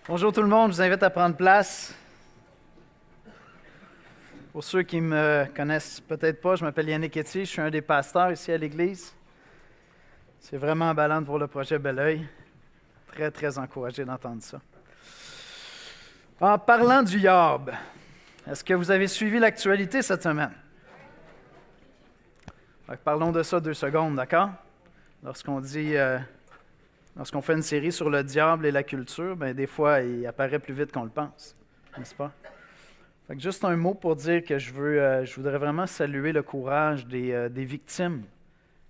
Bonjour tout le monde, je vous invite à prendre place. Pour ceux qui ne me connaissent peut-être pas, je m'appelle Yannick Etier, je suis un des pasteurs ici à l'Église. C'est vraiment emballant de voir le projet Belleuil. Très, très encouragé d'entendre ça. En parlant du YAB, est-ce que vous avez suivi l'actualité cette semaine? Donc, parlons de ça 2 secondes, d'accord? Lorsqu'on fait une série sur le diable et la culture, bien, des fois, il apparaît plus vite qu'on le pense, n'est-ce pas? Fait que juste un mot pour dire que je voudrais vraiment saluer le courage des victimes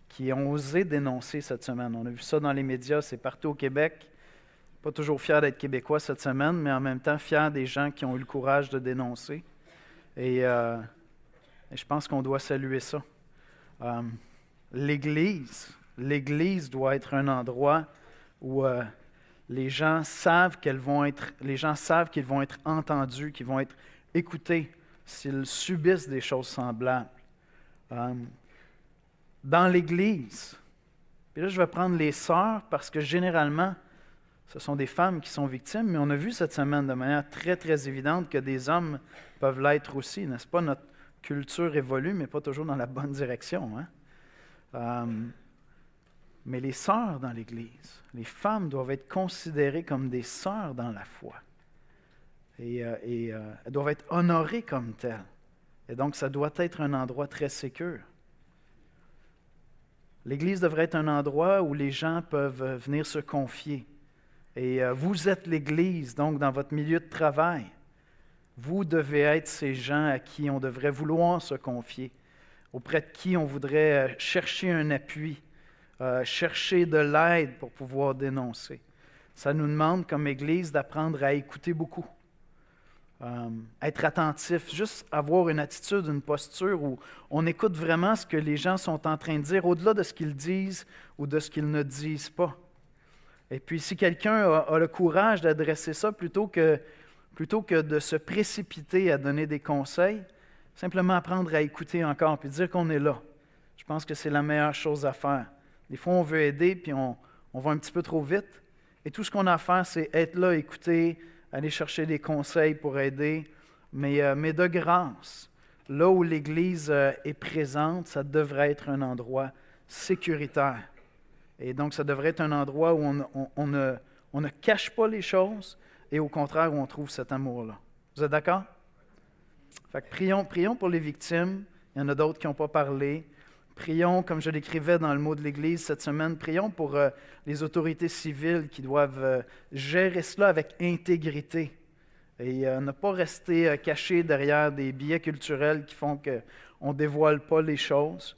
qui ont osé dénoncer cette semaine. On a vu ça dans les médias, c'est partout au Québec. Pas toujours fier d'être québécois cette semaine, mais en même temps fier des gens qui ont eu le courage de dénoncer. Et je pense qu'on doit saluer ça. L'Église doit être un endroit où les gens savent qu'ils vont être entendus, qu'ils vont être écoutés s'ils subissent des choses semblables. Dans l'Église, puis là je vais prendre les sœurs parce que généralement, ce sont des femmes qui sont victimes, mais on a vu cette semaine de manière très, très évidente que des hommes peuvent l'être aussi, n'est-ce pas? Notre culture évolue, mais pas toujours dans la bonne direction. Mais les sœurs dans l'Église, les femmes doivent être considérées comme des sœurs dans la foi. Et elles doivent être honorées comme telles. Et donc, ça doit être un endroit très sécure. L'Église devrait être un endroit où les gens peuvent venir se confier. Et vous êtes l'Église, donc dans votre milieu de travail. Vous devez être ces gens à qui on devrait vouloir se confier, auprès de qui on voudrait chercher un appui, chercher de l'aide pour pouvoir dénoncer. Ça nous demande comme Église d'apprendre à écouter beaucoup. Être attentif, juste avoir une attitude, une posture où on écoute vraiment ce que les gens sont en train de dire, au-delà de ce qu'ils disent ou de ce qu'ils ne disent pas. Et puis si quelqu'un a le courage d'adresser ça, plutôt que de se précipiter à donner des conseils, simplement apprendre à écouter encore, puis dire qu'on est là. Je pense que c'est la meilleure chose à faire. Des fois, on veut aider, puis on va un petit peu trop vite. Et tout ce qu'on a à faire, c'est être là, écouter, aller chercher des conseils pour aider, mais de grâce. Là où l'Église est présente, ça devrait être un endroit sécuritaire. Et donc, ça devrait être un endroit où on ne cache pas les choses et au contraire, où on trouve cet amour-là. Vous êtes d'accord? Fait que prions pour les victimes. Il y en a d'autres qui n'ont pas parlé. Prions, comme je l'écrivais dans le mot de l'Église cette semaine, prions pour les autorités civiles qui doivent gérer cela avec intégrité et ne pas rester cachés derrière des biais culturels qui font qu'on ne dévoile pas les choses.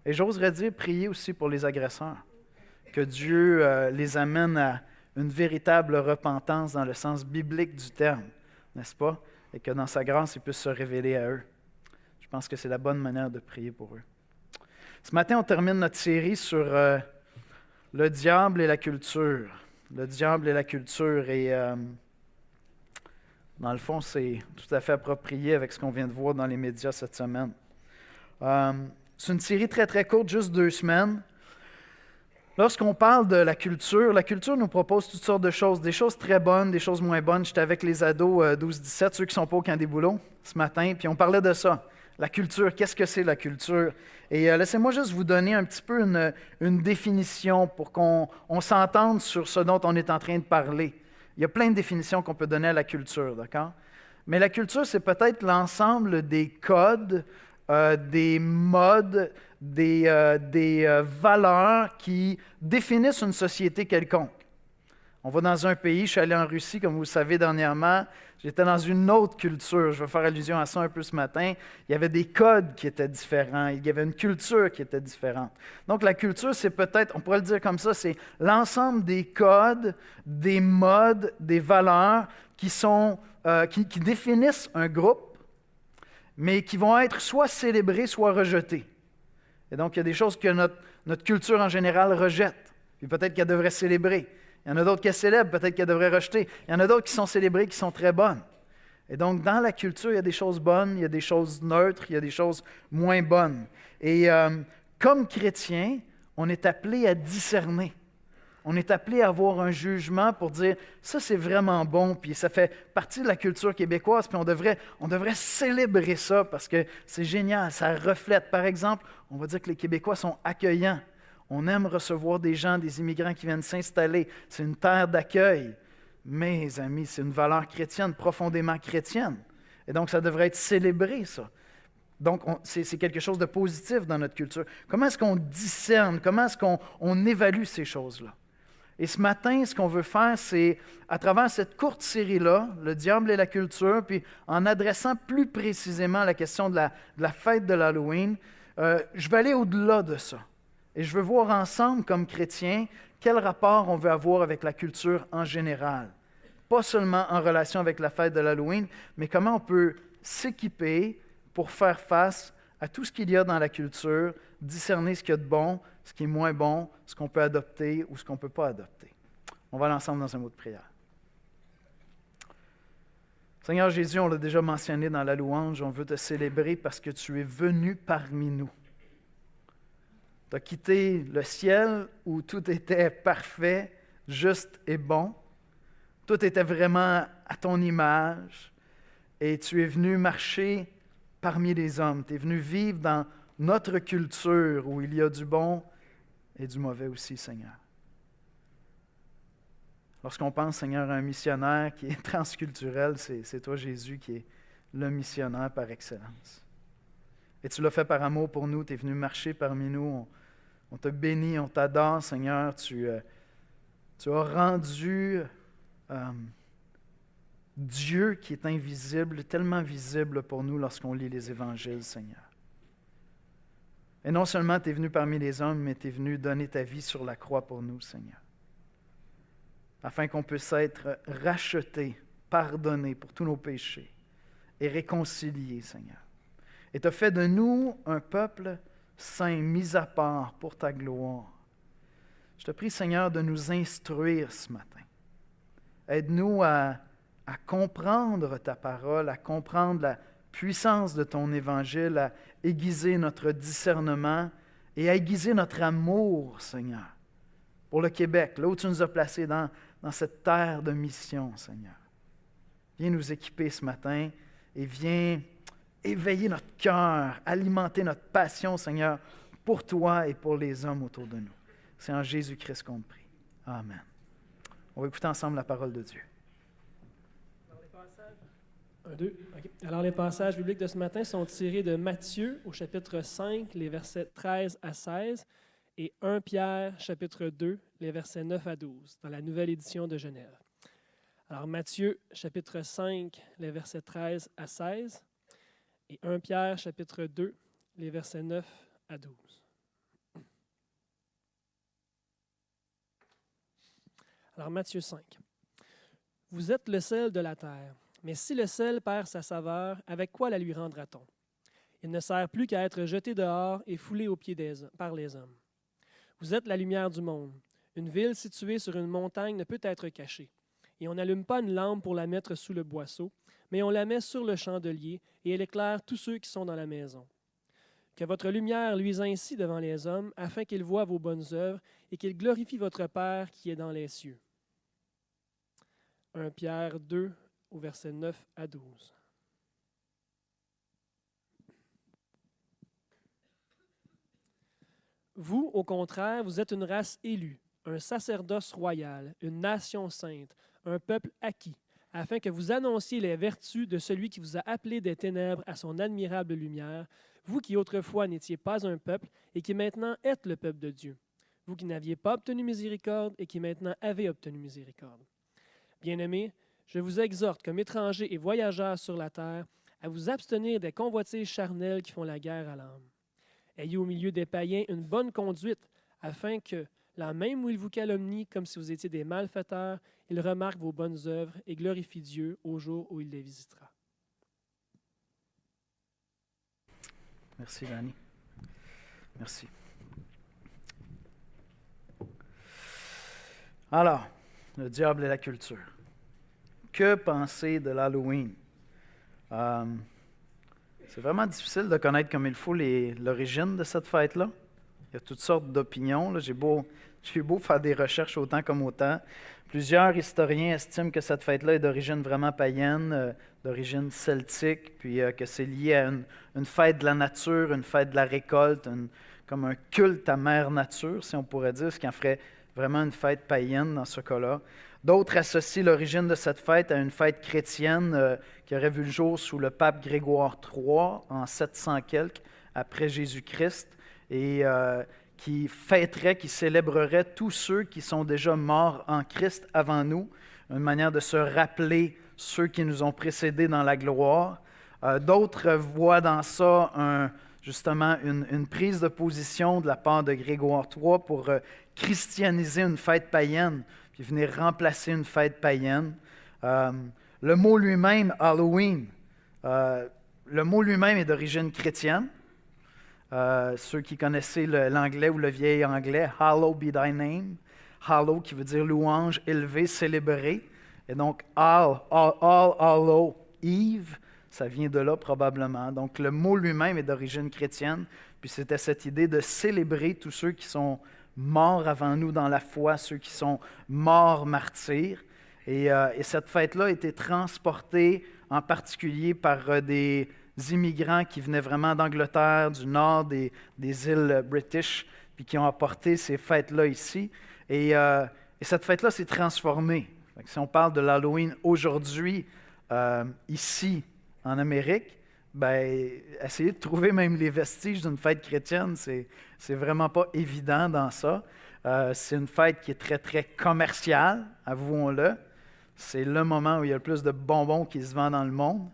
Et j'oserais dire, prier aussi pour les agresseurs, que Dieu les amène à une véritable repentance dans le sens biblique du terme, n'est-ce pas? Et que dans sa grâce, il puisse se révéler à eux. Je pense que c'est la bonne manière de prier pour eux. Ce matin, on termine notre série sur le diable et la culture. Le diable et la culture. Et dans le fond, c'est tout à fait approprié avec ce qu'on vient de voir dans les médias cette semaine. C'est une série très, très courte, juste 2 semaines. Lorsqu'on parle de la culture nous propose toutes sortes de choses, des choses très bonnes, des choses moins bonnes. J'étais avec les ados 12-17, ceux qui ne sont pas au camp des boulots, ce matin, puis on parlait de ça. La culture, qu'est-ce que c'est la culture? Et laissez-moi juste vous donner un petit peu une définition pour qu'on s'entende sur ce dont on est en train de parler. Il y a plein de définitions qu'on peut donner à la culture, d'accord? Mais la culture, c'est peut-être l'ensemble des codes, des modes, des valeurs qui définissent une société quelconque. On va dans un pays, je suis allé en Russie, comme vous le savez dernièrement, j'étais dans une autre culture, je vais faire allusion à ça un peu ce matin. Il y avait des codes qui étaient différents, il y avait une culture qui était différente. Donc la culture, c'est peut-être, on pourrait le dire comme ça, c'est l'ensemble des codes, des modes, des valeurs qui définissent un groupe, mais qui vont être soit célébrés, soit rejetés. Et donc, il y a des choses que notre culture en général rejette, puis peut-être qu'elle devrait célébrer. Il y en a d'autres qui célèbrent, peut-être qu'elle devrait rejeter. Il y en a d'autres qui sont célébrées, qui sont très bonnes. Et donc, dans la culture, il y a des choses bonnes, il y a des choses neutres, il y a des choses moins bonnes. Et comme chrétiens, on est appelé à discerner On est appelé à avoir un jugement pour dire ça c'est vraiment bon, puis ça fait partie de la culture québécoise, puis on devrait célébrer ça parce que c'est génial, ça reflète. Par exemple, on va dire que les Québécois sont accueillants. On aime recevoir des gens, des immigrants qui viennent s'installer. C'est une terre d'accueil. Mes amis, c'est une valeur chrétienne, profondément chrétienne. Et donc ça devrait être célébré, ça. Donc, c'est quelque chose de positif dans notre culture. Comment est-ce qu'on discerne? Comment est-ce qu'on évalue ces choses-là? Et ce matin, ce qu'on veut faire, c'est, à travers cette courte série-là, Le diable et la culture, puis en adressant plus précisément la question de la fête de l'Halloween, je vais aller au-delà de ça. Et je veux voir ensemble, comme chrétiens, quel rapport on veut avoir avec la culture en général. Pas seulement en relation avec la fête de l'Halloween, mais comment on peut s'équiper pour faire face à tout ce qu'il y a dans la culture, discerner ce qu'il y a de bon, ce qui est moins bon, ce qu'on peut adopter ou ce qu'on ne peut pas adopter. On va aller ensemble dans un mot de prière. Seigneur Jésus, on l'a déjà mentionné dans la louange, on veut te célébrer parce que tu es venu parmi nous. Tu as quitté le ciel où tout était parfait, juste et bon. Tout était vraiment à ton image et tu es venu marcher parmi les hommes. Tu es venu vivre dans notre culture où il y a du bon et du mauvais aussi, Seigneur. Lorsqu'on pense, Seigneur, à un missionnaire qui est transculturel, c'est toi, Jésus, qui est le missionnaire par excellence. Et tu l'as fait par amour pour nous, tu es venu marcher parmi nous, on te bénit, on t'adore, Seigneur. Tu as rendu Dieu qui est invisible, tellement visible pour nous lorsqu'on lit les évangiles, Seigneur. Et non seulement tu es venu parmi les hommes, mais tu es venu donner ta vie sur la croix pour nous, Seigneur. Afin qu'on puisse être rachetés, pardonnés pour tous nos péchés et réconciliés, Seigneur. Et tu as fait de nous un peuple saint, mis à part pour ta gloire. Je te prie, Seigneur, de nous instruire ce matin. Aide-nous à comprendre ta parole, à comprendre la puissance de ton évangile, à aiguiser notre discernement et à aiguiser notre amour, Seigneur, pour le Québec, là où tu nous as placés dans cette terre de mission, Seigneur. Viens nous équiper ce matin et viens éveiller notre cœur, alimenter notre passion, Seigneur, pour toi et pour les hommes autour de nous. C'est en Jésus-Christ qu'on te prie. Amen. On va écouter ensemble la parole de Dieu. Alors, les passages bibliques de ce matin sont tirés de Matthieu au chapitre 5, les versets 13 à 16, et 1 Pierre, chapitre 2, les versets 9 à 12, dans la nouvelle édition de Genève. Alors, Matthieu, chapitre 5, les versets 13 à 16, et 1 Pierre, chapitre 2, les versets 9 à 12. Alors, Matthieu 5. Vous êtes le sel de la terre. Mais si le sel perd sa saveur, avec quoi la lui rendra-t-on? Il ne sert plus qu'à être jeté dehors et foulé aux pieds par les hommes. Vous êtes la lumière du monde. Une ville située sur une montagne ne peut être cachée. Et on n'allume pas une lampe pour la mettre sous le boisseau, mais on la met sur le chandelier et elle éclaire tous ceux qui sont dans la maison. Que votre lumière luise ainsi devant les hommes, afin qu'ils voient vos bonnes œuvres et qu'ils glorifient votre Père qui est dans les cieux. 1 Pierre 2, au verset 9 à 12. Vous, au contraire, vous êtes une race élue, un sacerdoce royal, une nation sainte, un peuple acquis, afin que vous annonciez les vertus de celui qui vous a appelé des ténèbres à son admirable lumière, vous qui autrefois n'étiez pas un peuple et qui maintenant êtes le peuple de Dieu, vous qui n'aviez pas obtenu miséricorde et qui maintenant avez obtenu miséricorde. Bien-aimés, je vous exhorte, comme étrangers et voyageurs sur la terre, à vous abstenir des convoitises charnelles qui font la guerre à l'âme. Ayez au milieu des païens une bonne conduite, afin que, là même où ils vous calomnient comme si vous étiez des malfaiteurs, ils remarquent vos bonnes œuvres et glorifient Dieu au jour où il les visitera. Merci, Danny. Merci. Alors, le diable et la culture. Que penser de l'Halloween? C'est vraiment difficile de connaître comme il faut l'origine de cette fête-là. Il y a toutes sortes d'opinions. Là. J'ai eu beau faire des recherches autant comme autant. Plusieurs historiens estiment que cette fête-là est d'origine vraiment païenne, d'origine celtique, puis que c'est lié à une fête de la nature, une fête de la récolte, comme un culte à Mère Nature, si on pourrait dire, ce qui en ferait vraiment une fête païenne dans ce cas-là. D'autres associent l'origine de cette fête à une fête chrétienne qui aurait vu le jour sous le pape Grégoire III en 700 quelques après Jésus-Christ et qui fêterait, qui célébrerait tous ceux qui sont déjà morts en Christ avant nous, une manière de se rappeler ceux qui nous ont précédés dans la gloire. D'autres voient dans ça justement une prise de position de la part de Grégoire III pour christianiser une fête païenne, puis venir remplacer une fête païenne. Le mot lui-même, Halloween, le mot lui-même est d'origine chrétienne. Ceux qui connaissaient l'anglais ou le vieil anglais, Hallowed be thy name. Hallow qui veut dire louange, élevé, célébré. Et donc, All Hallow Eve, ça vient de là probablement. Donc, le mot lui-même est d'origine chrétienne. Puis c'était cette idée de célébrer tous ceux qui sont morts avant nous dans la foi, ceux qui sont morts martyrs. Et cette fête-là a été transportée en particulier par des immigrants qui venaient vraiment d'Angleterre, du nord des îles British, puis qui ont apporté ces fêtes-là ici. Et cette fête-là s'est transformée. Si on parle de l'Halloween aujourd'hui, ici en Amérique, ben, essayer de trouver même les vestiges d'une fête chrétienne, c'est vraiment pas évident dans ça. C'est une fête qui est très, très commerciale, avouons-le. C'est le moment où il y a le plus de bonbons qui se vendent dans le monde.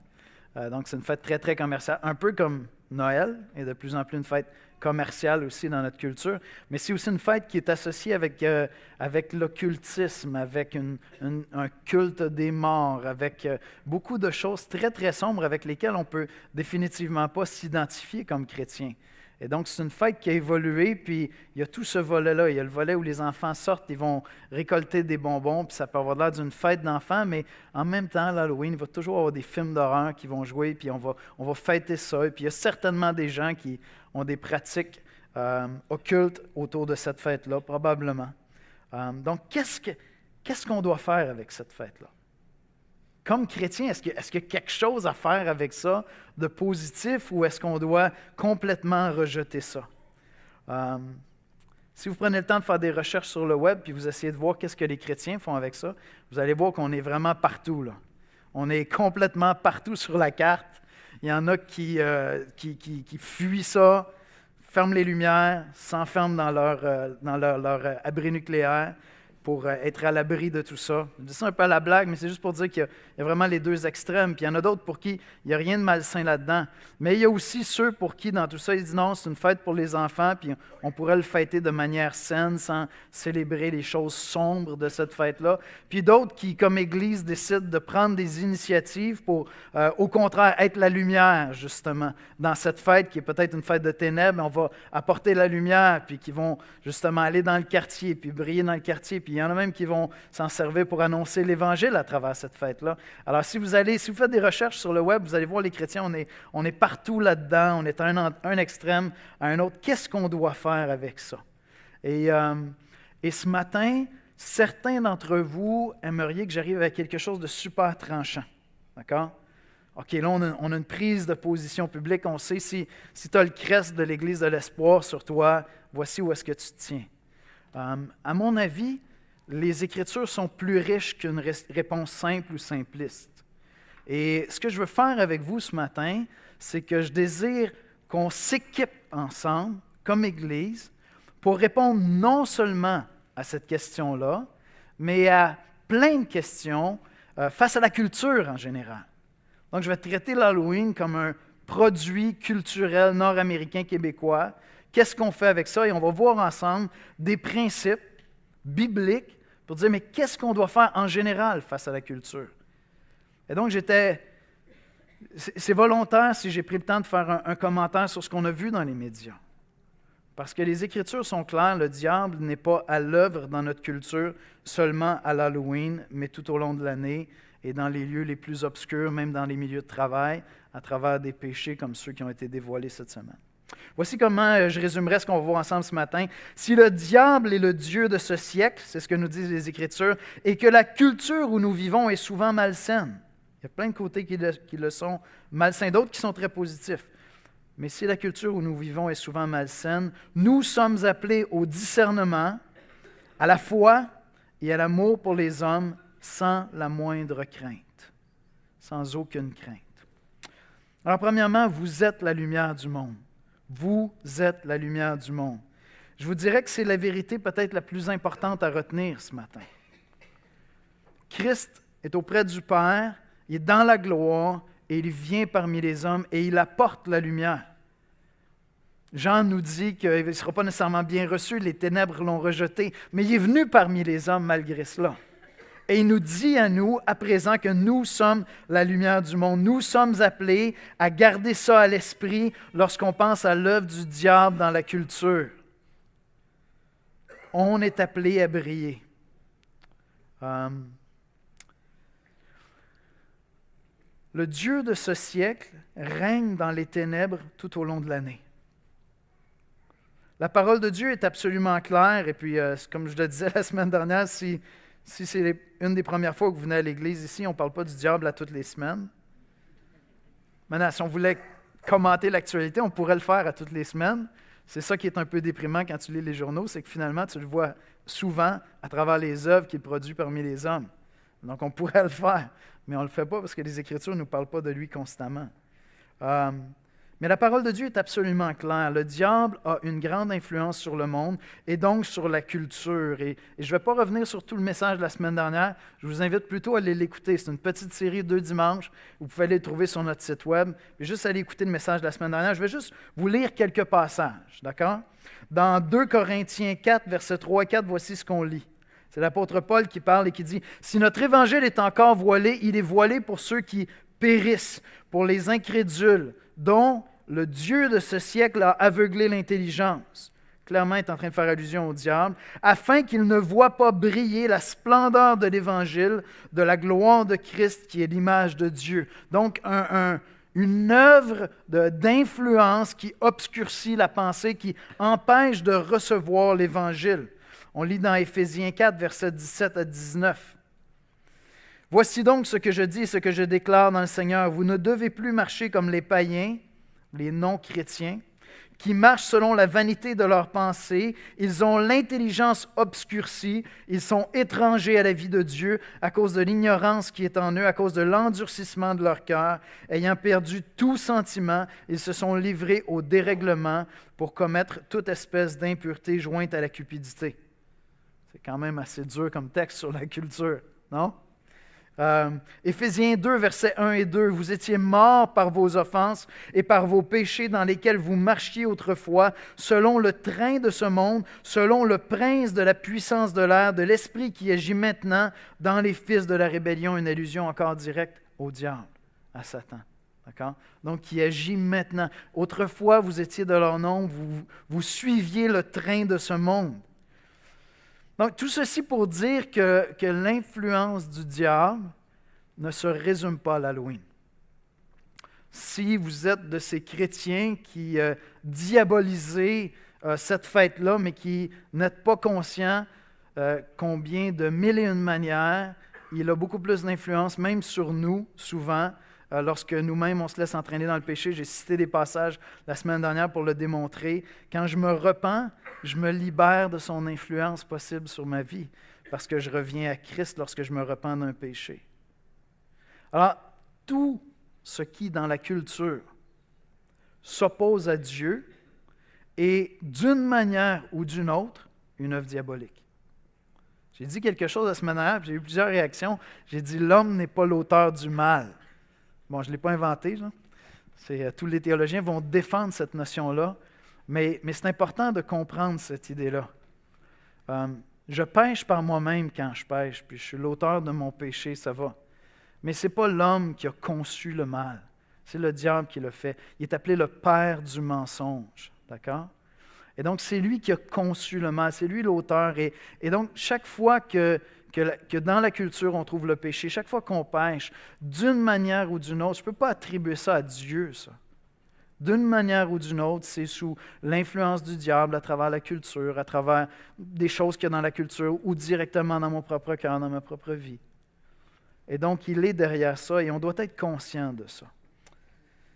Donc, c'est une fête très, très commerciale, un peu comme Noël, et de plus en plus une fête commerciale aussi dans notre culture. Mais c'est aussi une fête qui est associée avec l'occultisme, avec un culte des morts, avec beaucoup de choses très, très sombres avec lesquelles on ne peut définitivement pas s'identifier comme chrétien. Et donc, c'est une fête qui a évolué, puis il y a tout ce volet-là. Il y a le volet où les enfants sortent, ils vont récolter des bonbons, puis ça peut avoir l'air d'une fête d'enfants, mais en même temps, l'Halloween, il va toujours avoir des films d'horreur qui vont jouer, puis on va fêter ça. Et puis il y a certainement des gens qui ont des pratiques occultes autour de cette fête-là, probablement. Donc, qu'est-ce qu'on doit faire avec cette fête-là? Comme chrétien, est-ce qu'il y a quelque chose à faire avec ça de positif ou est-ce qu'on doit complètement rejeter ça? Si vous prenez le temps de faire des recherches sur le web puis vous essayez de voir qu'est-ce que les chrétiens font avec ça, vous allez voir qu'on est vraiment partout, là. On est complètement partout sur la carte. Il y en a qui fuient ça, ferment les lumières, s'enferment dans leur abri nucléaire pour être à l'abri de tout ça. Je dis ça un peu à la blague, mais c'est juste pour dire qu'il y a vraiment les deux extrêmes. Puis il y en a d'autres pour qui il n'y a rien de malsain là-dedans. Mais il y a aussi ceux pour qui, dans tout ça, ils disent non, c'est une fête pour les enfants, puis on pourrait le fêter de manière saine, sans célébrer les choses sombres de cette fête-là. Puis d'autres qui, comme Église, décident de prendre des initiatives pour, au contraire, être la lumière, justement, dans cette fête qui est peut-être une fête de ténèbres, on va apporter la lumière, puis qui vont justement aller dans le quartier, puis briller dans le quartier, puis il y en a même qui vont s'en servir pour annoncer l'Évangile à travers cette fête-là. Alors, si vous faites des recherches sur le web, vous allez voir les chrétiens, on est partout là-dedans, on est à un extrême à un autre. Qu'est-ce qu'on doit faire avec ça? Et ce matin, certains d'entre vous aimeriez que j'arrive avec quelque chose de super tranchant. D'accord? OK, là, on a une prise de position publique. On sait si tu as le crest de l'Église de l'Espoir sur toi, voici où est-ce que tu te tiens. À mon avis, les Écritures sont plus riches qu'une réponse simple ou simpliste. Et ce que je veux faire avec vous ce matin, c'est que je désire qu'on s'équipe ensemble, comme Église, pour répondre non seulement à cette question-là, mais à plein de questions face à la culture en général. Donc, je vais traiter l'Halloween comme un produit culturel nord-américain québécois. Qu'est-ce qu'on fait avec ça? Et on va voir ensemble des principes bibliques pour dire, mais qu'est-ce qu'on doit faire en général face à la culture? Et donc, c'est volontaire si j'ai pris le temps de faire un commentaire sur ce qu'on a vu dans les médias. Parce que les Écritures sont claires, le diable n'est pas à l'œuvre dans notre culture seulement à l'Halloween, mais tout au long de l'année et dans les lieux les plus obscurs, même dans les milieux de travail, à travers des péchés comme ceux qui ont été dévoilés cette semaine. Voici comment je résumerai ce qu'on va voir ensemble ce matin. Si le diable est le Dieu de ce siècle, c'est ce que nous disent les Écritures, et que la culture où nous vivons est souvent malsaine, il y a plein de côtés qui le sont malsains, d'autres qui sont très positifs. Mais si la culture où nous vivons est souvent malsaine, nous sommes appelés au discernement, à la foi et à l'amour pour les hommes sans la moindre crainte, sans aucune crainte. Alors, premièrement, vous êtes la lumière du monde. Vous êtes la lumière du monde. Je vous dirais que c'est la vérité peut-être la plus importante à retenir ce matin. Christ est auprès du Père, il est dans la gloire et il vient parmi les hommes et il apporte la lumière. Jean nous dit qu'il ne sera pas nécessairement bien reçu, les ténèbres l'ont rejeté, mais il est venu parmi les hommes malgré cela. Et il nous dit à nous, à présent, que nous sommes la lumière du monde. Nous sommes appelés à garder ça à l'esprit lorsqu'on pense à l'œuvre du diable dans la culture. On est appelé à briller. Le Dieu de ce siècle règne dans les ténèbres tout au long de l'année. La parole de Dieu est absolument claire, et puis, comme je le disais la semaine dernière, si c'est une des premières fois que vous venez à l'Église ici, on ne parle pas du diable à toutes les semaines. Maintenant, si on voulait commenter l'actualité, on pourrait le faire à toutes les semaines. C'est ça qui est un peu déprimant quand tu lis les journaux, c'est que finalement, tu le vois souvent à travers les œuvres qu'il produit parmi les hommes. Donc, on pourrait le faire, mais on ne le fait pas parce que les Écritures ne nous parlent pas de lui constamment. Mais la parole de Dieu est absolument claire. Le diable a une grande influence sur le monde et donc sur la culture. Et je ne vais pas revenir sur tout le message de la semaine dernière. Je vous invite plutôt à aller l'écouter. C'est une petite série 2 dimanches. Vous pouvez aller le trouver sur notre site web. Et juste aller écouter le message de la semaine dernière. Je vais juste vous lire quelques passages. D'accord? Dans 2 Corinthiens 4, versets 3 et 4, voici ce qu'on lit. C'est l'apôtre Paul qui parle et qui dit « Si notre évangile est encore voilé, il est voilé pour ceux qui périssent, pour les incrédules, dont le Dieu de ce siècle a aveuglé l'intelligence. » Clairement, il est en train de faire allusion au diable. « Afin qu'il ne voie pas briller la splendeur de l'Évangile, de la gloire de Christ qui est l'image de Dieu. » Donc, une œuvre d'influence qui obscurcit la pensée, qui empêche de recevoir l'Évangile. On lit dans Éphésiens 4, versets 17 à 19. « Voici donc ce que je dis et ce que je déclare dans le Seigneur. Vous ne devez plus marcher comme les païens, les non-chrétiens, qui marchent selon la vanité de leurs pensées. Ils ont l'intelligence obscurcie. Ils sont étrangers à la vie de Dieu à cause de l'ignorance qui est en eux, à cause de l'endurcissement de leur cœur. Ayant perdu tout sentiment, ils se sont livrés au dérèglement pour commettre toute espèce d'impureté jointe à la cupidité. » C'est quand même assez dur comme texte sur la culture, non? Éphésiens 2, versets 1 et 2. « Vous étiez morts par vos offenses et par vos péchés dans lesquels vous marchiez autrefois, selon le train de ce monde, selon le prince de la puissance de l'air, de l'esprit qui agit maintenant dans les fils de la rébellion. » Une allusion encore directe au diable, à Satan. D'accord? Donc, qui agit maintenant. Autrefois, vous étiez de leur nombre, vous suiviez le train de ce monde. Donc, tout ceci pour dire que l'influence du diable ne se résume pas à l'Halloween. Si vous êtes de ces chrétiens qui diabolisez cette fête-là, mais qui n'êtes pas conscients combien de mille et une manières il a beaucoup plus d'influence, même sur nous, souvent, lorsque nous-mêmes on se laisse entraîner dans le péché. J'ai cité des passages la semaine dernière pour le démontrer. Quand je me repens, je me libère de son influence possible sur ma vie parce que je reviens à Christ lorsque je me repens d'un péché. Alors, tout ce qui, dans la culture, s'oppose à Dieu est, d'une manière ou d'une autre, une œuvre diabolique. J'ai dit quelque chose la semaine dernière, j'ai eu plusieurs réactions. J'ai dit « L'homme n'est pas l'auteur du mal ». Bon, je ne l'ai pas inventé. Tous les théologiens vont défendre cette notion-là, mais c'est important de comprendre cette idée-là. Je pêche par moi-même quand je pêche, puis je suis l'auteur de mon péché, ça va. Mais ce n'est pas l'homme qui a conçu le mal, c'est le diable qui le fait. Il est appelé le père du mensonge, d'accord? Et donc, c'est lui qui a conçu le mal, c'est lui l'auteur. Et donc, chaque fois que dans la culture, on trouve le péché, chaque fois qu'on pêche, d'une manière ou d'une autre, je ne peux pas attribuer ça à Dieu, ça. D'une manière ou d'une autre, c'est sous l'influence du diable à travers la culture, à travers des choses qu'il y a dans la culture ou directement dans mon propre cœur, dans ma propre vie. Et donc, il est derrière ça et on doit être conscient de ça.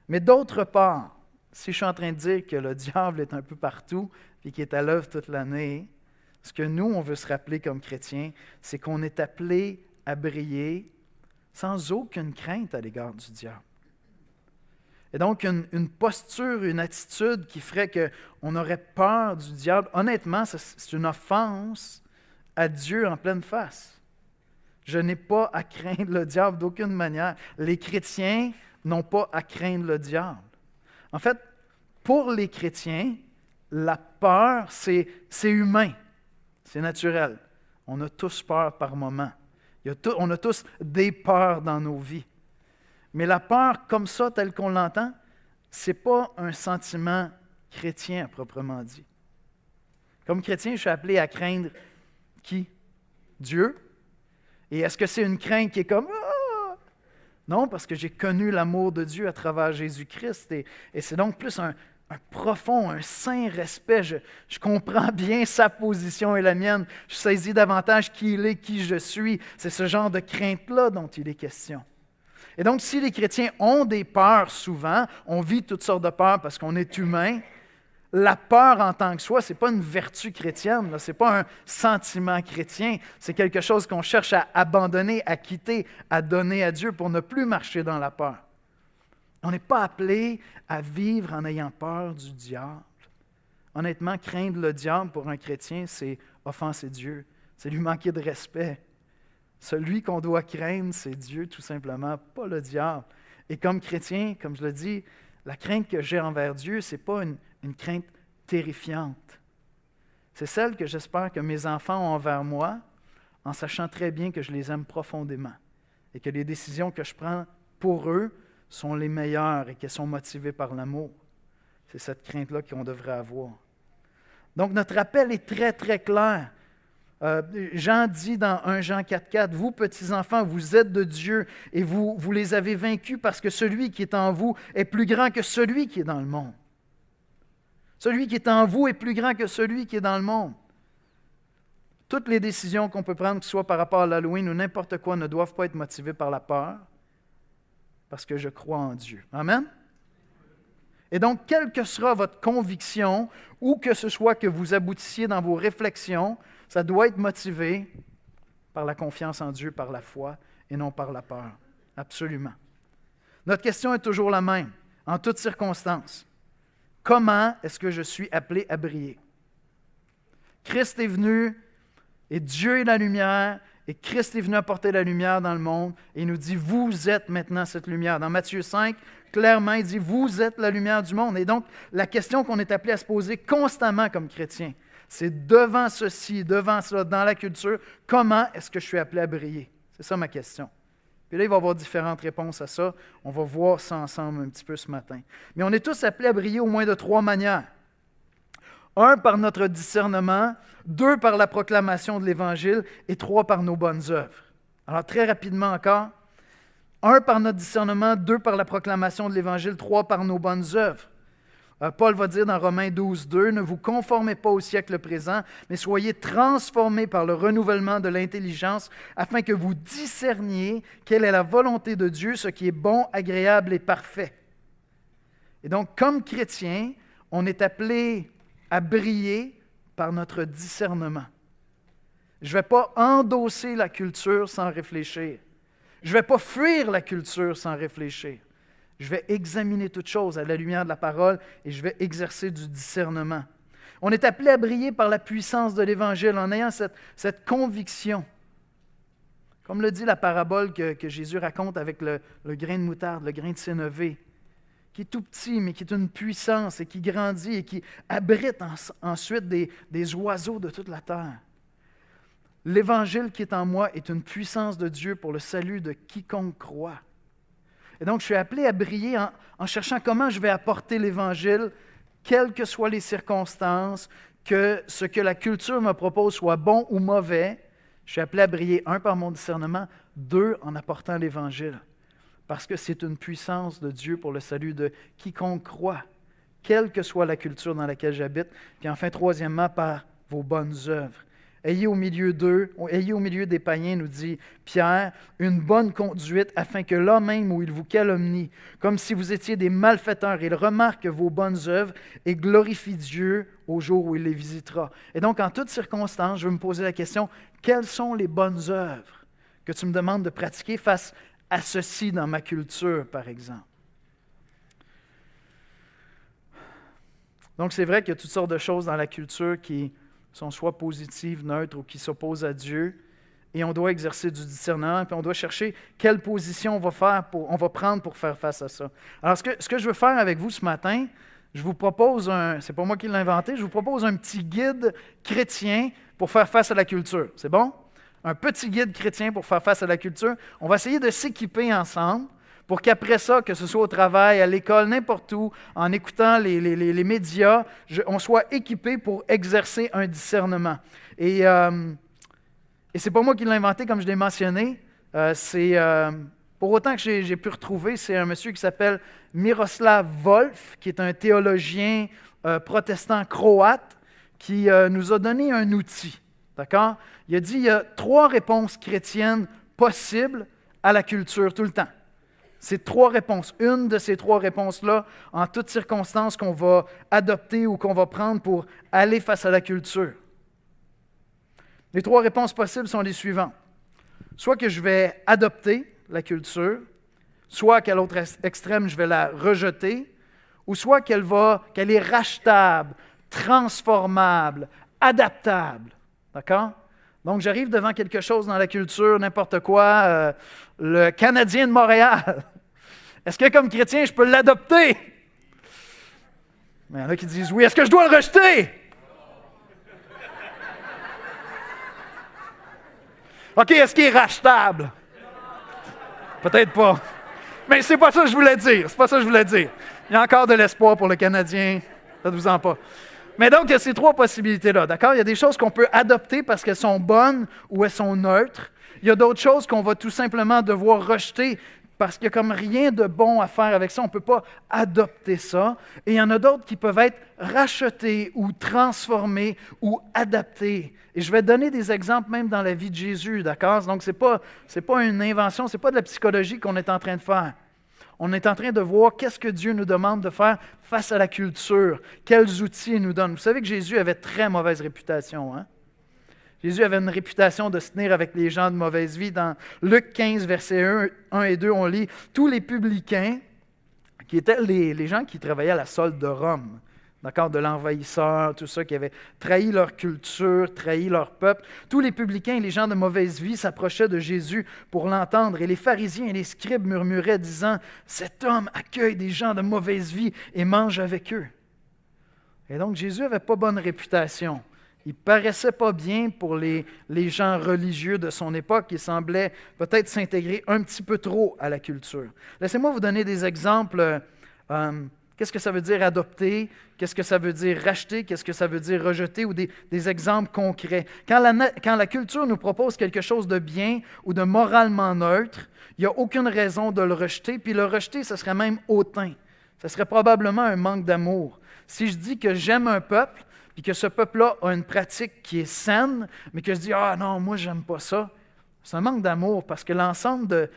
Mais d'autre part, si je suis en train de dire que le diable est un peu partout et qu'il est à l'œuvre toute l'année, ce que nous, on veut se rappeler comme chrétiens, c'est qu'on est appelé à briller sans aucune crainte à l'égard du diable. Et donc, une posture, une attitude qui ferait qu'on aurait peur du diable, honnêtement, c'est une offense à Dieu en pleine face. Je n'ai pas à craindre le diable d'aucune manière. Les chrétiens n'ont pas à craindre le diable. En fait, pour les chrétiens, la peur, c'est humain, c'est naturel. On a tous peur par moment. On a tous des peurs dans nos vies. Mais la peur, comme ça, telle qu'on l'entend, ce n'est pas un sentiment chrétien à proprement dit. Comme chrétien, je suis appelé à craindre qui? Dieu. Et est-ce que c'est une crainte qui est comme « Ah! » Non, parce que j'ai connu l'amour de Dieu à travers Jésus-Christ. Et c'est donc plus un profond, un saint respect. Je comprends bien sa position et la mienne. Je saisis davantage qui il est, qui je suis. C'est ce genre de crainte-là dont il est question. Et donc, si les chrétiens ont des peurs souvent, on vit toutes sortes de peurs parce qu'on est humain, la peur en tant que soi, ce n'est pas une vertu chrétienne, ce n'est pas un sentiment chrétien, c'est quelque chose qu'on cherche à abandonner, à quitter, à donner à Dieu pour ne plus marcher dans la peur. On n'est pas appelé à vivre en ayant peur du diable. Honnêtement, craindre le diable pour un chrétien, c'est offenser Dieu, c'est lui manquer de respect. Celui qu'on doit craindre, c'est Dieu tout simplement, pas le diable. Et comme chrétien, comme je le dis, la crainte que j'ai envers Dieu, ce n'est pas une crainte terrifiante. C'est celle que j'espère que mes enfants ont envers moi, en sachant très bien que je les aime profondément et que les décisions que je prends pour eux sont les meilleures et qu'elles sont motivées par l'amour. C'est cette crainte-là qu'on devrait avoir. Donc notre appel est très, très clair. Jean dit dans 1 Jean 4,4, « Vous, petits-enfants, vous êtes de Dieu et vous les avez vaincus parce que celui qui est en vous est plus grand que celui qui est dans le monde. » Celui qui est en vous est plus grand que celui qui est dans le monde. Toutes les décisions qu'on peut prendre, que ce soit par rapport à l'Halloween ou n'importe quoi, ne doivent pas être motivées par la peur, parce que je crois en Dieu. Amen? Et donc, quelle que sera votre conviction, ou que ce soit que vous aboutissiez dans vos réflexions, ça doit être motivé par la confiance en Dieu, par la foi, et non par la peur. Absolument. Notre question est toujours la même, en toutes circonstances. Comment est-ce que je suis appelé à briller? Christ est venu, et Dieu est la lumière, et Christ est venu apporter la lumière dans le monde, et il nous dit, vous êtes maintenant cette lumière. Dans Matthieu 5, clairement, il dit, vous êtes la lumière du monde. Et donc, la question qu'on est appelé à se poser constamment comme chrétien, c'est devant ceci, devant cela, dans la culture, comment est-ce que je suis appelé à briller? C'est ça ma question. Puis là, il va y avoir différentes réponses à ça. On va voir ça ensemble un petit peu ce matin. Mais on est tous appelés à briller au moins de 3 manières. 1, par notre discernement, 2, par la proclamation de l'Évangile et 3, par nos bonnes œuvres. Alors, très rapidement encore, 1, par notre discernement, 2, par la proclamation de l'Évangile, 3, par nos bonnes œuvres. Paul va dire dans Romains 12, 2, « Ne vous conformez pas au siècle présent, mais soyez transformés par le renouvellement de l'intelligence, afin que vous discerniez quelle est la volonté de Dieu, ce qui est bon, agréable et parfait. » Et donc, comme chrétiens, on est appelé à briller par notre discernement. Je ne vais pas endosser la culture sans réfléchir. Je ne vais pas fuir la culture sans réfléchir. Je vais examiner toutes choses à la lumière de la parole et je vais exercer du discernement. On est appelé à briller par la puissance de l'Évangile en ayant cette conviction. Comme le dit la parabole que Jésus raconte avec le grain de moutarde, le grain de sénévé, qui est tout petit, mais qui est une puissance et qui grandit et qui abrite ensuite des oiseaux de toute la terre. L'Évangile qui est en moi est une puissance de Dieu pour le salut de quiconque croit. Et donc, je suis appelé à briller en cherchant comment je vais apporter l'Évangile, quelles que soient les circonstances, que ce que la culture me propose soit bon ou mauvais. Je suis appelé à briller, 1, par mon discernement, 2, en apportant l'Évangile. parce que c'est une puissance de Dieu pour le salut de quiconque croit, quelle que soit la culture dans laquelle j'habite. Puis enfin, troisièmement, par vos bonnes œuvres. Ayez au milieu des païens, nous dit Pierre, une bonne conduite afin que là même où ils vous calomnient, comme si vous étiez des malfaiteurs, ils remarquent vos bonnes œuvres et glorifient Dieu au jour où il les visitera. Et donc, en toutes circonstances, je veux me poser la question, quelles sont les bonnes œuvres que tu me demandes de pratiquer face à ceci dans ma culture, par exemple? Donc, c'est vrai qu'il y a toutes sortes de choses dans la culture qui sont soit positives, neutres ou qui s'opposent à Dieu. Et on doit exercer du discernement, puis on doit chercher quelle position on va prendre pour faire face à ça. Alors, ce que je veux faire avec vous ce matin, je vous propose c'est pas moi qui l'ai inventé, je vous propose un petit guide chrétien pour faire face à la culture. C'est bon? Un petit guide chrétien pour faire face à la culture. On va essayer de s'équiper ensemble pour qu'après ça, que ce soit au travail, à l'école, n'importe où, en écoutant les médias, on soit équipé pour exercer un discernement. Et c'est pas moi qui l'ai inventé, comme je l'ai mentionné. Pour autant que j'ai pu retrouver, c'est un monsieur qui s'appelle Miroslav Volf, qui est un théologien protestant croate, qui nous a donné un outil. D'accord? Il a dit qu'il y a 3 réponses chrétiennes possibles à la culture tout le temps. C'est 3 réponses. Une de ces 3 réponses-là, en toutes circonstances, qu'on va adopter ou qu'on va prendre pour aller face à la culture. Les 3 réponses possibles sont les suivantes. Soit que je vais adopter la culture, soit qu'à l'autre extrême, je vais la rejeter, ou soit qu'elle est rachetable, transformable, adaptable. D'accord? Donc, j'arrive devant quelque chose dans la culture, n'importe quoi, le Canadien de Montréal. Est-ce que, comme chrétien, je peux l'adopter? Mais il y en a qui disent oui. Est-ce que je dois le rejeter? OK, est-ce qu'il est rachetable? Peut-être pas. Mais c'est pas ça que je voulais dire. C'est pas ça que je voulais dire. Il y a encore de l'espoir pour le Canadien. Faites-vous-en pas. Mais donc, il y a ces 3 possibilités-là, d'accord? Il y a des choses qu'on peut adopter parce qu'elles sont bonnes ou elles sont neutres. Il y a d'autres choses qu'on va tout simplement devoir rejeter parce qu'il n'y a comme rien de bon à faire avec ça. On ne peut pas adopter ça. Et il y en a d'autres qui peuvent être rachetées ou transformées ou adaptées. Et je vais donner des exemples même dans la vie de Jésus, d'accord? Donc, ce n'est pas une invention, ce n'est pas de la psychologie qu'on est en train de faire. On est en train de voir qu'est-ce que Dieu nous demande de faire face à la culture, quels outils il nous donne. Vous savez que Jésus avait très mauvaise réputation. Hein? Jésus avait une réputation de se tenir avec les gens de mauvaise vie. Dans Luc 15, versets 1 et 2, on lit « Tous les publicains, qui étaient les gens qui travaillaient à la solde de Rome, d'accord, de l'envahisseur, tout ça, qui avaient trahi leur culture, trahi leur peuple. Tous les publicains et les gens de mauvaise vie s'approchaient de Jésus pour l'entendre. Et les pharisiens et les scribes murmuraient, disant « Cet homme accueille des gens de mauvaise vie et mange avec eux. » Et donc, Jésus n'avait pas bonne réputation. Il ne paraissait pas bien pour les gens religieux de son époque. Il semblait peut-être s'intégrer un petit peu trop à la culture. Laissez-moi vous donner des exemples. Qu'est-ce que ça veut dire adopter? Qu'est-ce que ça veut dire racheter? Qu'est-ce que ça veut dire rejeter? Ou des exemples concrets. Quand la culture nous propose quelque chose de bien ou de moralement neutre, il n'y a aucune raison de le rejeter. Puis le rejeter, ce serait même hautain. Ce serait probablement un manque d'amour. Si je dis que j'aime un peuple, puis que ce peuple-là a une pratique qui est saine, mais que je dis « Ah non, moi, j'aime pas ça », c'est un manque d'amour parce que l'ensemble de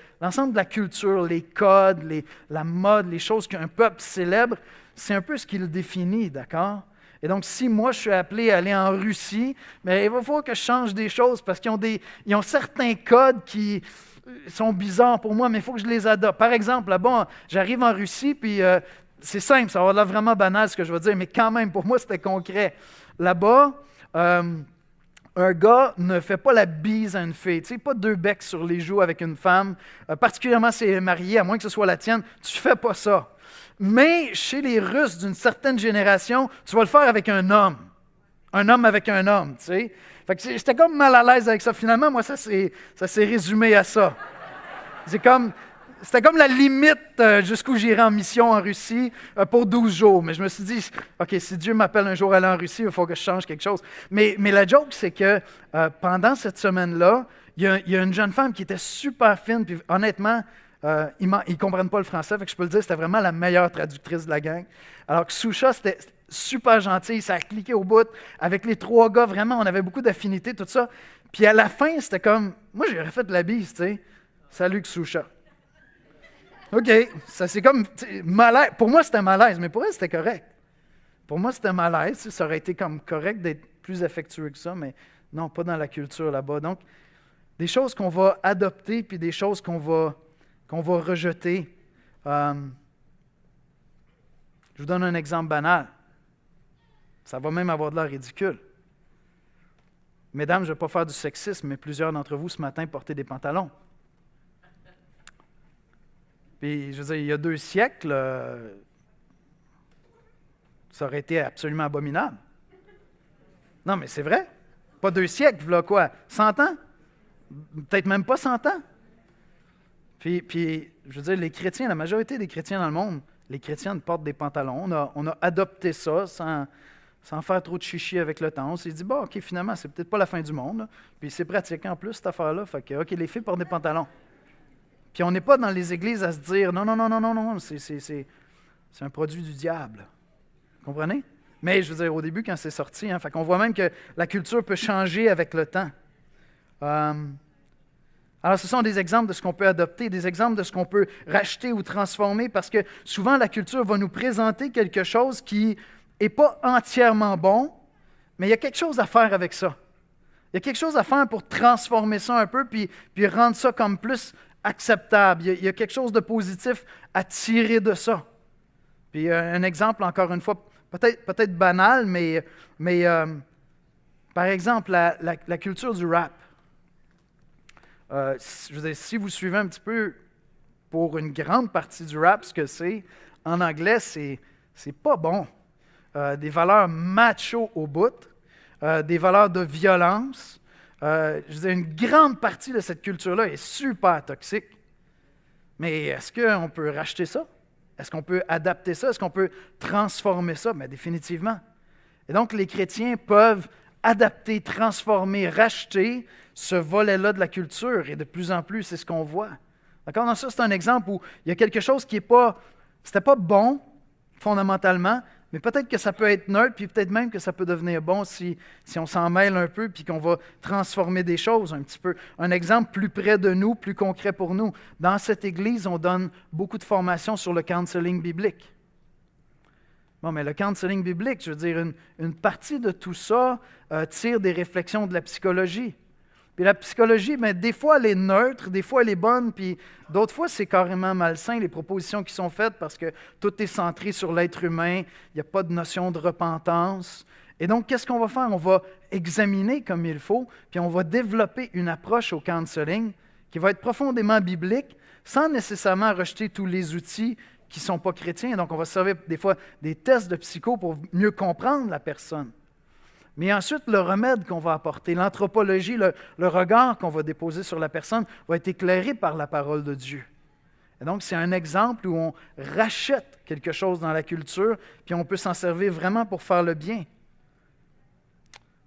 la culture, les codes, la mode, les choses qu'un peuple célèbre, c'est un peu ce qui le définit, d'accord? Et donc, si moi, je suis appelé à aller en Russie, mais il va falloir que je change des choses parce qu'ils ont certains codes qui sont bizarres pour moi, mais il faut que je les adopte. Par exemple, là-bas, j'arrive en Russie, puis c'est simple, ça va avoir l'air vraiment banal ce que je vais dire, mais quand même, pour moi, c'était concret. Là-bas, un gars ne fait pas la bise à une fille. Tu sais, pas 2 becs sur les joues avec une femme, particulièrement si elle est mariée, à moins que ce soit la tienne, tu fais pas ça. Mais chez les Russes d'une certaine génération, tu vas le faire avec un homme. Un homme avec un homme, tu sais. Fait que j'étais comme mal à l'aise avec ça. Finalement, moi, ça s'est résumé à ça. C'était comme la limite jusqu'où j'irai en mission en Russie pour 12 jours. Mais je me suis dit, OK, si Dieu m'appelle un jour à aller en Russie, il faut que je change quelque chose. Mais la joke, c'est que pendant cette semaine-là, il y a une jeune femme qui était super fine. Puis honnêtement, ils ne comprennent pas le français, fait que je peux le dire, c'était vraiment la meilleure traductrice de la gang. Alors que Susha, c'était super gentil, ça a cliqué au bout. Avec les 3 gars, vraiment, on avait beaucoup d'affinités, tout ça. Puis à la fin, c'était comme, moi j'aurais fait de la bise, tu sais. Salut Susha. OK, ça c'est comme malaise. Pour moi, c'était malaise, mais pour elle, c'était correct. Pour moi, c'était malaise. Ça aurait été comme correct d'être plus affectueux que ça, mais non, pas dans la culture là-bas. Donc, des choses qu'on va adopter, puis des choses qu'on va rejeter. Je vous donne un exemple banal. Ça va même avoir de l'air ridicule. Mesdames, je ne vais pas faire du sexisme, mais plusieurs d'entre vous, ce matin, portaient des pantalons. Puis, je veux dire, il y a 2 siècles, ça aurait été absolument abominable. Non, mais c'est vrai. Pas 2 siècles, voilà quoi? 100 ans? Peut-être même pas 100 ans. Puis, je veux dire, les chrétiens, la majorité des chrétiens dans le monde, les chrétiens portent des pantalons. On a adopté ça sans faire trop de chichi avec le temps. On s'est dit, bon, OK, finalement, c'est peut-être pas la fin du monde. Là. Puis c'est pratique en plus, cette affaire-là. Fait que, OK, les filles portent des pantalons. Puis on n'est pas dans les églises à se dire, non, c'est un produit du diable. Vous comprenez? Mais je veux dire, au début, quand c'est sorti, fait qu'on voit même que la culture peut changer avec le temps. Alors, ce sont des exemples de ce qu'on peut adopter, des exemples de ce qu'on peut racheter ou transformer, parce que souvent, la culture va nous présenter quelque chose qui n'est pas entièrement bon, mais il y a quelque chose à faire avec ça. Il y a quelque chose à faire pour transformer ça un peu, puis rendre ça comme plus acceptable. Il y a quelque chose de positif à tirer de ça. Puis un exemple, encore une fois, peut-être banal, mais par exemple, la culture du rap. Je veux dire, si vous suivez un petit peu pour une grande partie du rap, ce que c'est, en anglais, c'est pas bon. Des valeurs macho au bout, des valeurs de violence. Je veux dire, une grande partie de cette culture-là est super toxique. Mais est-ce qu'on peut racheter ça? Est-ce qu'on peut adapter ça? Est-ce qu'on peut transformer ça? Bien, définitivement. Et donc, les chrétiens peuvent adapter, transformer, racheter ce volet-là de la culture. Et de plus en plus, c'est ce qu'on voit. D'accord? Donc ça, c'est un exemple où il y a quelque chose qui c'était pas bon, fondamentalement, mais peut-être que ça peut être neutre, puis peut-être même que ça peut devenir bon si on s'en mêle un peu, puis qu'on va transformer des choses un petit peu. Un exemple plus près de nous, plus concret pour nous. Dans cette Église, on donne beaucoup de formations sur le counseling biblique. Bon, mais le counseling biblique, je veux dire, une partie de tout ça tire des réflexions de la psychologie. Puis la psychologie, bien, des fois, elle est neutre, des fois, elle est bonne, puis d'autres fois, c'est carrément malsain, les propositions qui sont faites, parce que tout est centré sur l'être humain, il n'y a pas de notion de repentance. Et donc, qu'est-ce qu'on va faire? On va examiner comme il faut, puis on va développer une approche au counseling qui va être profondément biblique, sans nécessairement rejeter tous les outils qui ne sont pas chrétiens. Donc, on va se servir des fois des tests de psycho pour mieux comprendre la personne. Mais ensuite, le remède qu'on va apporter, l'anthropologie, le regard qu'on va déposer sur la personne va être éclairé par la parole de Dieu. Et donc, c'est un exemple où on rachète quelque chose dans la culture, puis on peut s'en servir vraiment pour faire le bien.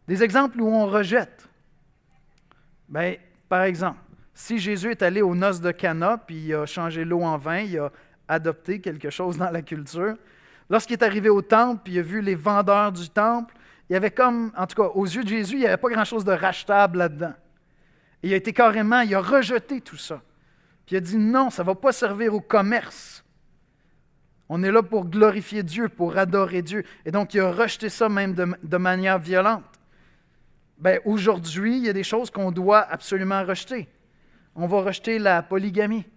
Des exemples où on rejette. Bien, par exemple, si Jésus est allé aux noces de Cana, puis il a changé l'eau en vin, il a adopté quelque chose dans la culture. Lorsqu'il est arrivé au temple, puis il a vu les vendeurs du temple, il y avait comme, en tout cas, aux yeux de Jésus, il n'y avait pas grand-chose de rachetable là-dedans. Et il a rejeté tout ça. Puis il a dit non, ça ne va pas servir au commerce. On est là pour glorifier Dieu, pour adorer Dieu. Et donc, il a rejeté ça même de manière violente. Bien, aujourd'hui, il y a des choses qu'on doit absolument rejeter. On va rejeter la polygamie.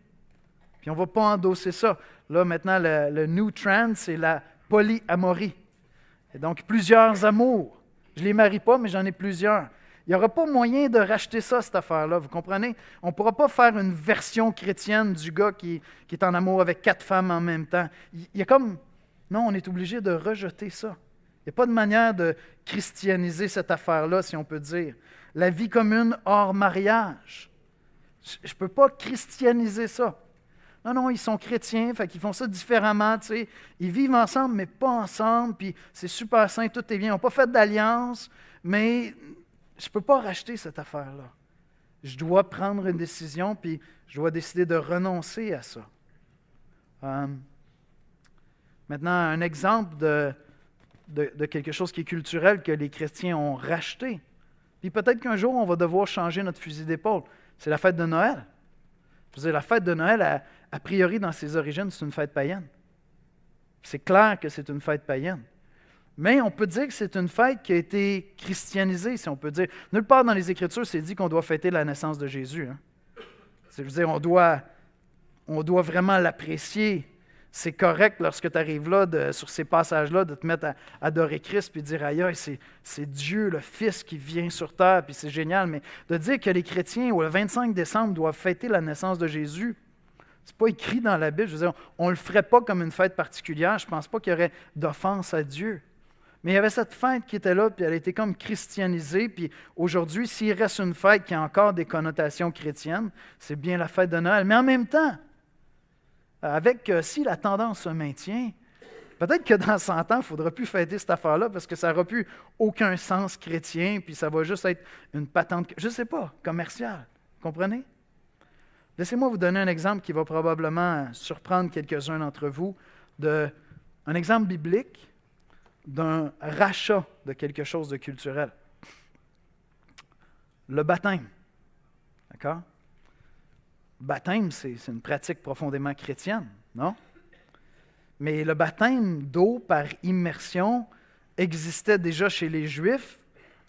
Puis on ne va pas endosser ça. Là, maintenant, le new trend, c'est la polyamorie. Et donc, plusieurs amours. Je ne les marie pas, mais j'en ai plusieurs. Il n'y aura pas moyen de racheter ça, cette affaire-là, vous comprenez? On ne pourra pas faire une version chrétienne du gars qui est en amour avec 4 femmes en même temps. Il y a comme... Non, on est obligé de rejeter ça. Il n'y a pas de manière de christianiser cette affaire-là, si on peut dire. La vie commune hors mariage. Je ne peux pas christianiser ça. Non, ils sont chrétiens, fait qu'ils font ça différemment, tu sais. Ils vivent ensemble, mais pas ensemble, puis c'est super sain, tout est bien. Ils n'ont pas fait d'alliance, mais je ne peux pas racheter cette affaire-là. Je dois prendre une décision, puis je dois décider de renoncer à ça. Maintenant, un exemple de quelque chose qui est culturel que les chrétiens ont racheté. Puis peut-être qu'un jour, on va devoir changer notre fusil d'épaule. C'est la fête de Noël. Je veux dire, la fête de Noël, a priori, dans ses origines, c'est une fête païenne. C'est clair que c'est une fête païenne. Mais on peut dire que c'est une fête qui a été christianisée, si on peut dire. Nulle part dans les Écritures, c'est dit qu'on doit fêter la naissance de Jésus. Je veux dire, on doit vraiment l'apprécier. C'est correct lorsque tu arrives là, sur ces passages-là, de te mettre à adorer Christ puis dire, aïe, c'est Dieu, le Fils, qui vient sur terre, puis c'est génial. Mais de dire que les chrétiens, le 25 décembre, doivent fêter la naissance de Jésus, c'est pas écrit dans la Bible. Je veux dire, on ne le ferait pas comme une fête particulière. Je ne pense pas qu'il y aurait d'offense à Dieu. Mais il y avait cette fête qui était là, puis elle a été comme christianisée. Puis aujourd'hui, s'il reste une fête qui a encore des connotations chrétiennes, c'est bien la fête de Noël. Mais en même temps, si la tendance se maintient, peut-être que dans 100 ans, il ne faudra plus fêter cette affaire-là parce que ça n'aura plus aucun sens chrétien, puis ça va juste être une patente, je ne sais pas, commerciale. Comprenez? Laissez-moi vous donner un exemple qui va probablement surprendre quelques-uns d'entre vous, un exemple biblique d'un rachat de quelque chose de culturel. Le baptême. D'accord? Le baptême, c'est une pratique profondément chrétienne, non? Mais le baptême d'eau par immersion existait déjà chez les Juifs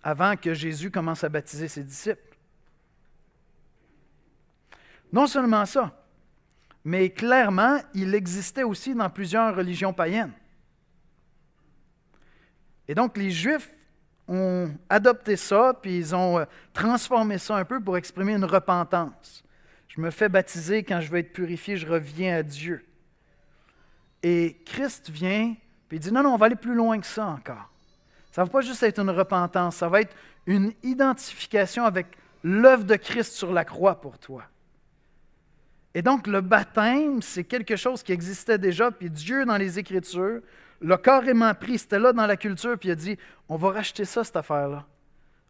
avant que Jésus commence à baptiser ses disciples. Non seulement ça, mais clairement, il existait aussi dans plusieurs religions païennes. Et donc, les Juifs ont adopté ça, puis ils ont transformé ça un peu pour exprimer une repentance. Je me fais baptiser, quand je veux être purifié, je reviens à Dieu. Et Christ vient, puis il dit, non, on va aller plus loin que ça encore. Ça ne va pas juste être une repentance, ça va être une identification avec l'œuvre de Christ sur la croix pour toi. Et donc, le baptême, c'est quelque chose qui existait déjà, puis Dieu, dans les Écritures, l'a carrément pris, c'était là dans la culture, puis il a dit, on va racheter ça, cette affaire-là.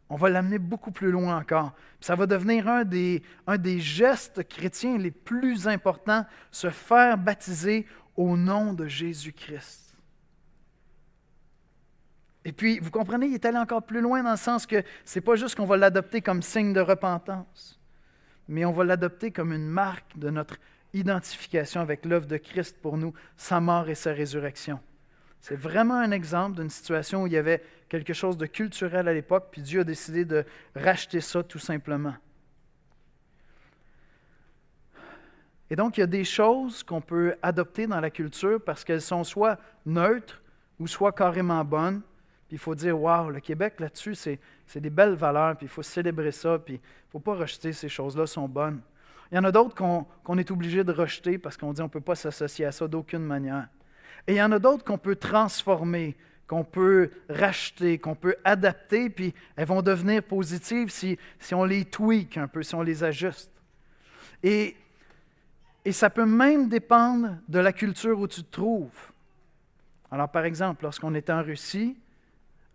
On va l'amener beaucoup plus loin encore. Puis ça va devenir un des gestes chrétiens les plus importants, se faire baptiser au nom de Jésus-Christ. Et puis, vous comprenez, il est allé encore plus loin dans le sens que ce n'est pas juste qu'on va l'adopter comme signe de repentance, mais on va l'adopter comme une marque de notre identification avec l'œuvre de Christ pour nous, sa mort et sa résurrection. C'est vraiment un exemple d'une situation où il y avait quelque chose de culturel à l'époque, puis Dieu a décidé de racheter ça tout simplement. Et donc, il y a des choses qu'on peut adopter dans la culture parce qu'elles sont soit neutres ou soit carrément bonnes. Puis il faut dire, waouh, le Québec là-dessus, c'est des belles valeurs, puis il faut célébrer ça, puis il ne faut pas rejeter ces choses-là, sont bonnes. Il y en a d'autres qu'on est obligé de rejeter parce qu'on dit qu'on ne peut pas s'associer à ça d'aucune manière. Et il y en a d'autres qu'on peut transformer, qu'on peut racheter, qu'on peut adapter, puis elles vont devenir positives si on les tweak un peu, si on les ajuste. Et ça peut même dépendre de la culture où tu te trouves. Alors, par exemple, lorsqu'on était en Russie,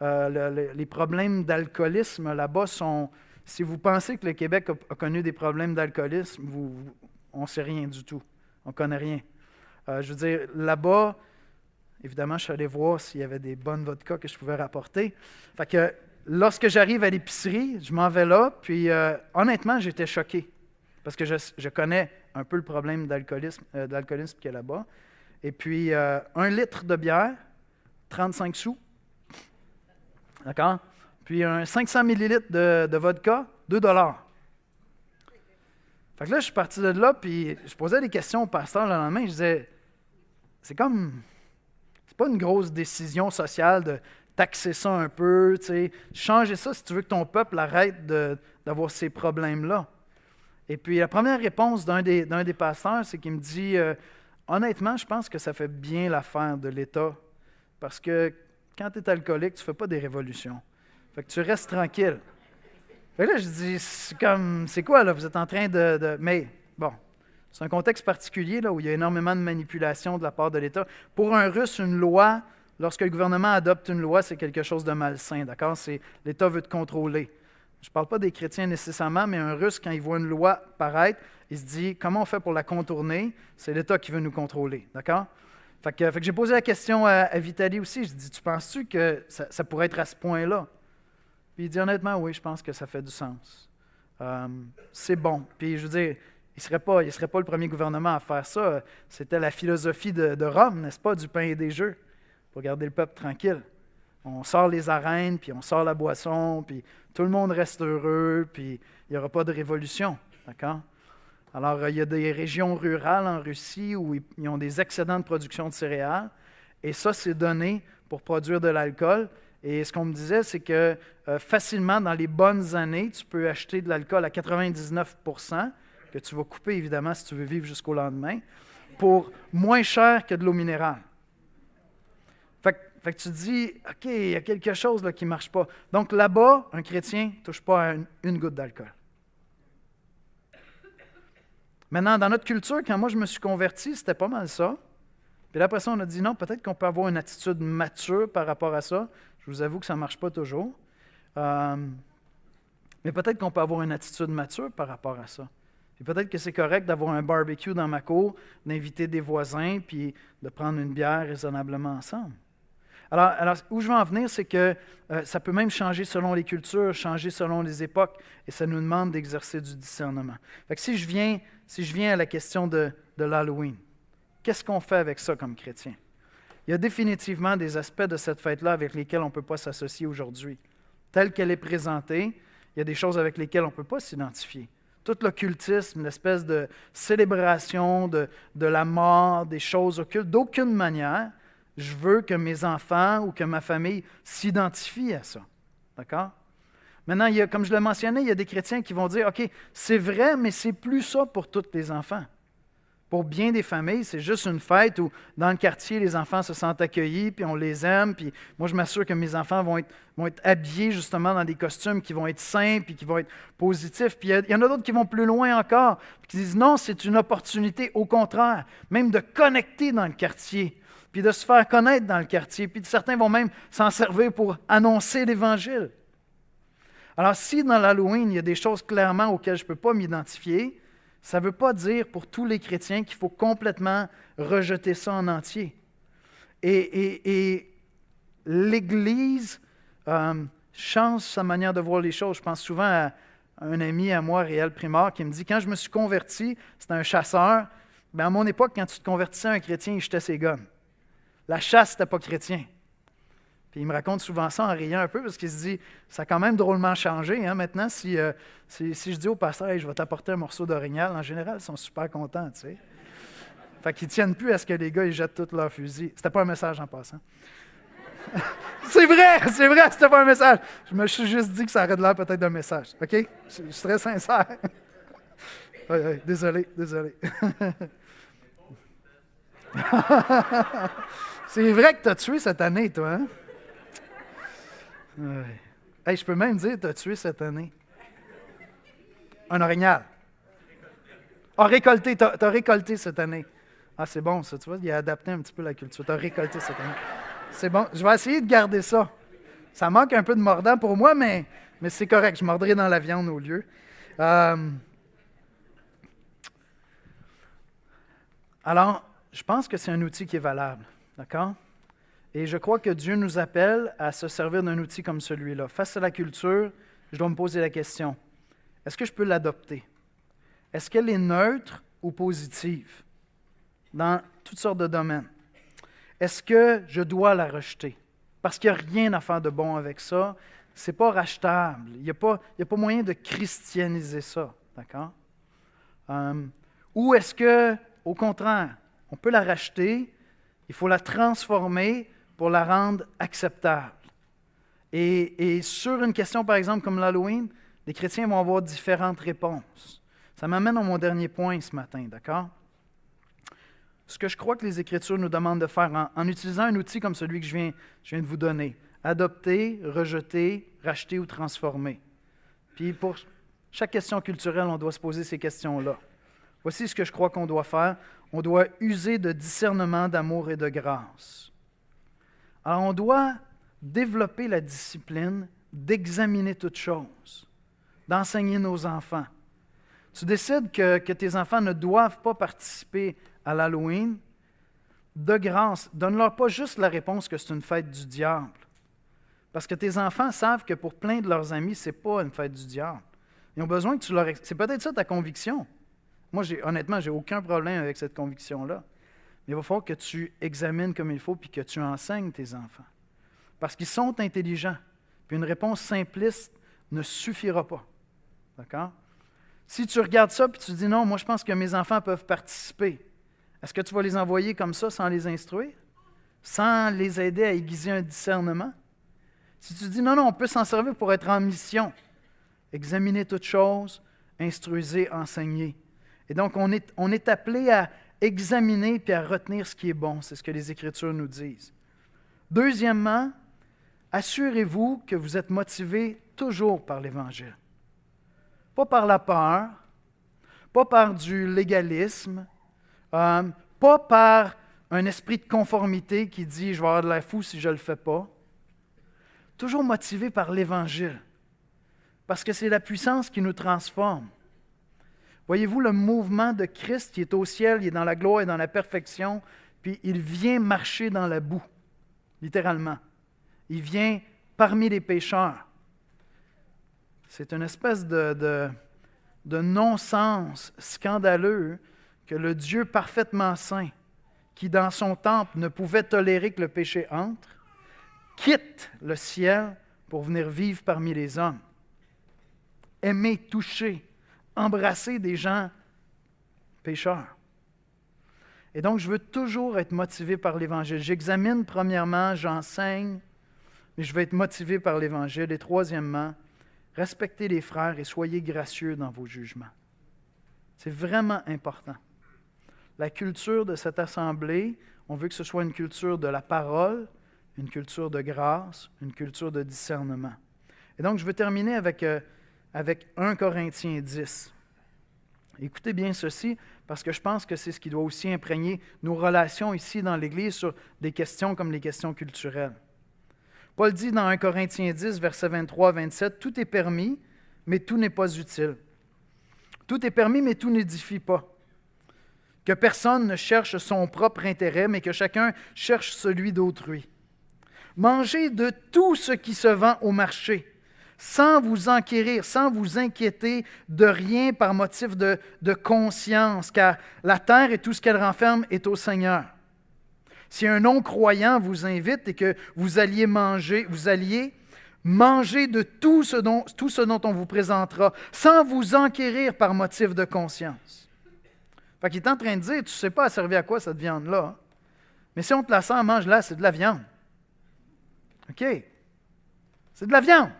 les problèmes d'alcoolisme là-bas sont... Si vous pensez que le Québec a connu des problèmes d'alcoolisme, on ne sait rien du tout. On ne connaît rien. Je veux dire, là-bas, évidemment, je suis allé voir s'il y avait des bonnes vodkas que je pouvais rapporter. Fait que lorsque j'arrive à l'épicerie, je m'en vais là, puis honnêtement, j'étais choqué. Parce que je connais un peu le problème d'alcoolisme qu'il y a là-bas. Et puis, 1 litre de bière, 35 sous. D'accord? Puis, un 500 millilitres de vodka, 2 $. Fait que là, je suis parti de là, puis je posais des questions au pasteur le lendemain. Je disais, c'est pas une grosse décision sociale de taxer ça un peu, tu sais, changer ça si tu veux que ton peuple arrête d'avoir ces problèmes-là. Et puis, la première réponse d'un des pasteurs, c'est qu'il me dit, honnêtement, je pense que ça fait bien l'affaire de l'État, parce que quand tu es alcoolique, tu ne fais pas des révolutions. Fait que tu restes tranquille. Fait que là, je dis, c'est quoi, là, vous êtes en train de... Mais, bon, c'est un contexte particulier, là, où il y a énormément de manipulation de la part de l'État. Pour un Russe, une loi, lorsque le gouvernement adopte une loi, c'est quelque chose de malsain, d'accord? L'État veut te contrôler. je ne parle pas des chrétiens nécessairement, mais un Russe, quand il voit une loi paraître, il se dit, comment on fait pour la contourner? C'est l'État qui veut nous contrôler, d'accord? Fait que j'ai posé la question à Vitaly aussi, je dis, tu penses-tu que ça pourrait être à ce point-là? Puis il dit, honnêtement, oui, je pense que ça fait du sens. C'est bon. Puis je veux dire, il serait pas le premier gouvernement à faire ça. C'était la philosophie de Rome, n'est-ce pas, du pain et des jeux, pour garder le peuple tranquille. On sort les arènes, puis on sort la boisson, puis tout le monde reste heureux, puis il n'y aura pas de révolution, d'accord? Alors, il y a des régions rurales en Russie où ils ont des excédents de production de céréales, et ça, c'est donné pour produire de l'alcool. Et ce qu'on me disait, c'est que facilement, dans les bonnes années, tu peux acheter de l'alcool à 99 % que tu vas couper, évidemment, si tu veux vivre jusqu'au lendemain, pour moins cher que de l'eau minérale. Fait que tu te dis, OK, il y a quelque chose là, qui ne marche pas. Donc là-bas, un chrétien ne touche pas à une goutte d'alcool. Maintenant, dans notre culture, quand moi je me suis converti, c'était pas mal ça. Puis là, après ça, on a dit non, peut-être qu'on peut avoir une attitude mature par rapport à ça. Je vous avoue que ça ne marche pas toujours. Mais peut-être qu'on peut avoir une attitude mature par rapport à ça. Puis peut-être que c'est correct d'avoir un barbecue dans ma cour, d'inviter des voisins, puis de prendre une bière raisonnablement ensemble. Alors, où je veux en venir, c'est que ça peut même changer selon les cultures, changer selon les époques, et ça nous demande d'exercer du discernement. Fait que si je viens à la question de l'Halloween, qu'est-ce qu'on fait avec ça comme chrétien? Il y a définitivement des aspects de cette fête-là avec lesquels on ne peut pas s'associer aujourd'hui. Telle qu'elle est présentée, il y a des choses avec lesquelles on ne peut pas s'identifier. Tout l'occultisme, l'espèce de célébration de la mort, des choses occultes, d'aucune manière, je veux que mes enfants ou que ma famille s'identifient à ça. D'accord? Maintenant, comme je l'ai mentionné, il y a des chrétiens qui vont dire, OK, c'est vrai, mais c'est plus ça pour tous les enfants. Pour bien des familles, c'est juste une fête où, dans le quartier, les enfants se sentent accueillis, puis on les aime, puis moi, je m'assure que mes enfants vont être habillés justement dans des costumes qui vont être sains, puis qui vont être positifs. Puis il y en a d'autres qui vont plus loin encore, puis qui disent, non, c'est une opportunité, au contraire, même de connecter dans le quartier, puis de se faire connaître dans le quartier, puis certains vont même s'en servir pour annoncer l'Évangile. Alors, si dans l'Halloween, il y a des choses clairement auxquelles je ne peux pas m'identifier, ça ne veut pas dire pour tous les chrétiens qu'il faut complètement rejeter ça en entier. Et l'Église change sa manière de voir les choses. Je pense souvent à un ami à moi, Réal Primard, qui me dit, quand je me suis converti, c'était un chasseur, bien à mon époque, quand tu te convertissais à un chrétien, il jetait ses guns. La chasse, c'était pas chrétien. Puis il me raconte souvent ça en riant un peu parce qu'il se dit, ça a quand même drôlement changé. Hein? Maintenant, si je dis au pasteur, hey, je vais t'apporter un morceau d'orignal, en général, ils sont super contents. Tu sais. Fait qu'ils ne tiennent plus à ce que les gars ils jettent tous leurs fusils. C'était pas un message en passant. c'est vrai, c'était pas un message. Je me suis juste dit que ça aurait de l'air peut-être d'un message. OK? Je suis très sincère. Désolé. C'est vrai que tu as tué cette année, toi, hein? Hey, je peux même dire que tu as tué cette année. Un orignal. Récolté, tu as récolté cette année. Ah, c'est bon, ça, tu vois, il a adapté un petit peu la culture. Tu as récolté cette année. C'est bon, je vais essayer de garder ça. Ça manque un peu de mordant pour moi, mais c'est correct, je mordrai dans la viande au lieu. Alors, je pense que c'est un outil qui est valable, d'accord? Et je crois que Dieu nous appelle à se servir d'un outil comme celui-là. Face à la culture, je dois me poser la question, est-ce que je peux l'adopter? Est-ce qu'elle est neutre ou positive dans toutes sortes de domaines? Est-ce que je dois la rejeter? Parce qu'il n'y a rien à faire de bon avec ça. Ce n'est pas rachetable. Il n'y a pas moyen de christianiser ça, d'accord? Ou est-ce que, au contraire, on peut la racheter, il faut la transformer pour la rendre acceptable. Et sur une question, par exemple, comme l'Halloween, les chrétiens vont avoir différentes réponses. Ça m'amène à mon dernier point ce matin, d'accord? Ce que je crois que les Écritures nous demandent de faire en utilisant un outil comme celui que je viens de vous donner, adopter, rejeter, racheter ou transformer. Puis pour chaque question culturelle, on doit se poser ces questions-là. Voici ce que je crois qu'on doit faire. On doit user de discernement, d'amour et de grâce. Alors, on doit développer la discipline d'examiner toutes choses. d'enseigner nos enfants. Tu décides que tes enfants ne doivent pas participer à l'Halloween, de grâce, donne-leur pas juste la réponse que c'est une fête du diable. Parce que tes enfants savent que pour plein de leurs amis, ce n'est pas une fête du diable. Ils ont besoin que tu leur... C'est peut-être ça ta conviction. Moi, honnêtement, je n'ai aucun problème avec cette conviction-là. Mais il va falloir que tu examines comme il faut puis que tu enseignes tes enfants. Parce qu'ils sont intelligents. Puis une réponse simpliste ne suffira pas. D'accord? Si tu regardes ça puis tu dis non, moi je pense que mes enfants peuvent participer, est-ce que tu vas les envoyer comme ça sans les instruire? Sans les aider à aiguiser un discernement? Si tu dis non, on peut s'en servir pour être en mission, examiner toutes choses, instruisez, enseignez. Et donc, on est appelé à examiner et à retenir ce qui est bon. C'est ce que les Écritures nous disent. Deuxièmement, assurez-vous que vous êtes motivés toujours par l'Évangile. Pas par la peur, pas par du légalisme, pas par un esprit de conformité qui dit « je vais avoir de l'air fou si je ne le fais pas ». Toujours motivé par l'Évangile, parce que c'est la puissance qui nous transforme. Voyez-vous le mouvement de Christ qui est au ciel, il est dans la gloire et dans la perfection, puis il vient marcher dans la boue, littéralement. Il vient parmi les pécheurs. C'est une espèce de non-sens scandaleux que le Dieu parfaitement saint, qui dans son temple ne pouvait tolérer que le péché entre, quitte le ciel pour venir vivre parmi les hommes. Aimer, toucher, embrasser des gens pécheurs. Et donc, je veux toujours être motivé par l'Évangile. J'examine premièrement, j'enseigne, mais je veux être motivé par l'Évangile. Et troisièmement, respectez les frères et soyez gracieux dans vos jugements. C'est vraiment important. La culture de cette assemblée, on veut que ce soit une culture de la parole, une culture de grâce, une culture de discernement. Et donc, je veux terminer avec 1 Corinthiens 10. Écoutez bien ceci, parce que je pense que c'est ce qui doit aussi imprégner nos relations ici dans l'Église sur des questions comme les questions culturelles. Paul dit dans 1 Corinthiens 10, versets 23 à 27, « Tout est permis, mais tout n'est pas utile. Tout est permis, mais tout n'édifie pas. Que personne ne cherche son propre intérêt, mais que chacun cherche celui d'autrui. Mangez de tout ce qui se vend au marché, sans vous enquérir, sans vous inquiéter de rien par motif de conscience, car la terre et tout ce qu'elle renferme est au Seigneur. Si un non-croyant vous invite et que vous alliez manger de tout ce dont on vous présentera, sans vous enquérir par motif de conscience. » Fait qu'il est en train de dire, tu ne sais pas servir à quoi cette viande-là, mais si on te la sert, mange-la, c'est de la viande. OK? C'est de la viande.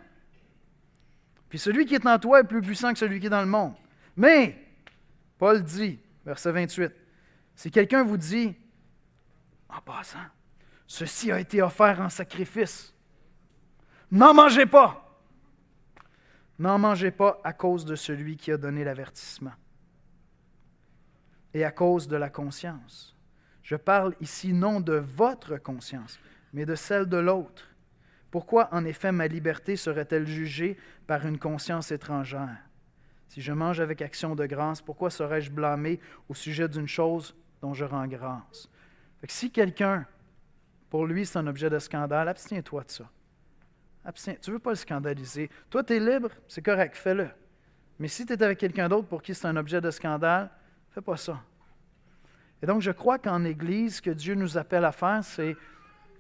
Puis celui qui est en toi est plus puissant que celui qui est dans le monde. Mais, Paul dit, verset 28, si quelqu'un vous dit, en passant, ceci a été offert en sacrifice, n'en mangez pas. N'en mangez pas à cause de celui qui a donné l'avertissement et à cause de la conscience. Je parle ici non de votre conscience, mais de celle de l'autre. Pourquoi, en effet, ma liberté serait-elle jugée par une conscience étrangère? Si je mange avec action de grâce, pourquoi serais-je blâmé au sujet d'une chose dont je rends grâce? Fait que si quelqu'un, pour lui, c'est un objet de scandale, abstiens-toi de ça. Tu ne veux pas le scandaliser. Toi, tu es libre, c'est correct, fais-le. Mais si tu es avec quelqu'un d'autre pour qui c'est un objet de scandale, fais pas ça. Et donc, je crois qu'en Église, ce que Dieu nous appelle à faire, c'est,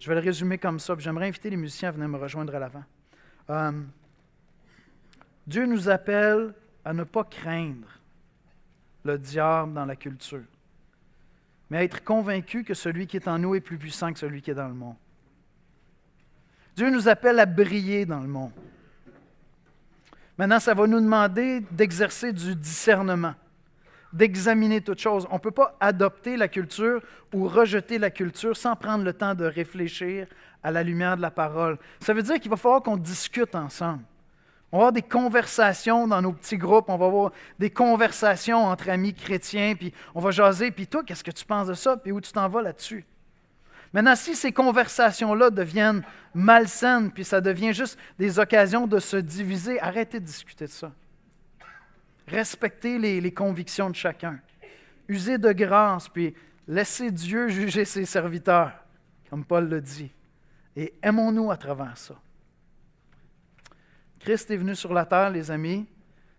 je vais le résumer comme ça, puis j'aimerais inviter les musiciens à venir me rejoindre à l'avant. Dieu nous appelle à ne pas craindre le diable dans la culture, mais à être convaincu que celui qui est en nous est plus puissant que celui qui est dans le monde. Dieu nous appelle à briller dans le monde. Maintenant, ça va nous demander d'exercer du discernement, d'examiner toutes choses. On ne peut pas adopter la culture ou rejeter la culture sans prendre le temps de réfléchir à la lumière de la parole. Ça veut dire qu'il va falloir qu'on discute ensemble. On va avoir des conversations dans nos petits groupes, on va avoir des conversations entre amis chrétiens, puis on va jaser, puis toi, qu'est-ce que tu penses de ça, puis où tu t'en vas là-dessus? Maintenant, si ces conversations-là deviennent malsaines, puis ça devient juste des occasions de se diviser, arrêtez de discuter de ça. Respectez les convictions de chacun. Usez de grâce, puis laissez Dieu juger ses serviteurs, comme Paul le dit. Et aimons-nous à travers ça. Christ est venu sur la terre, les amis.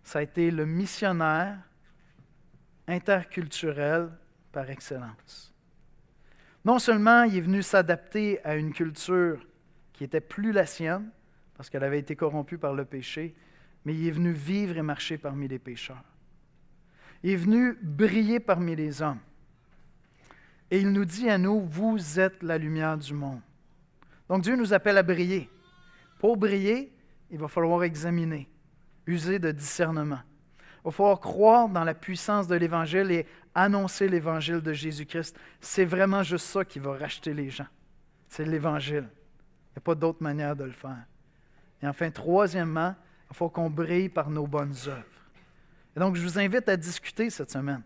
Ça a été le missionnaire interculturel par excellence. Non seulement il est venu s'adapter à une culture qui n'était plus la sienne, parce qu'elle avait été corrompue par le péché, mais il est venu vivre et marcher parmi les pécheurs. Il est venu briller parmi les hommes. Et il nous dit à nous, vous êtes la lumière du monde. Donc Dieu nous appelle à briller. Pour briller, il va falloir examiner, user de discernement. Il va falloir croire dans la puissance de l'Évangile et annoncer l'Évangile de Jésus-Christ. C'est vraiment juste ça qui va racheter les gens. C'est l'Évangile. Il n'y a pas d'autre manière de le faire. Et enfin, troisièmement, il faut qu'on brille par nos bonnes œuvres. Et donc, je vous invite à discuter cette semaine,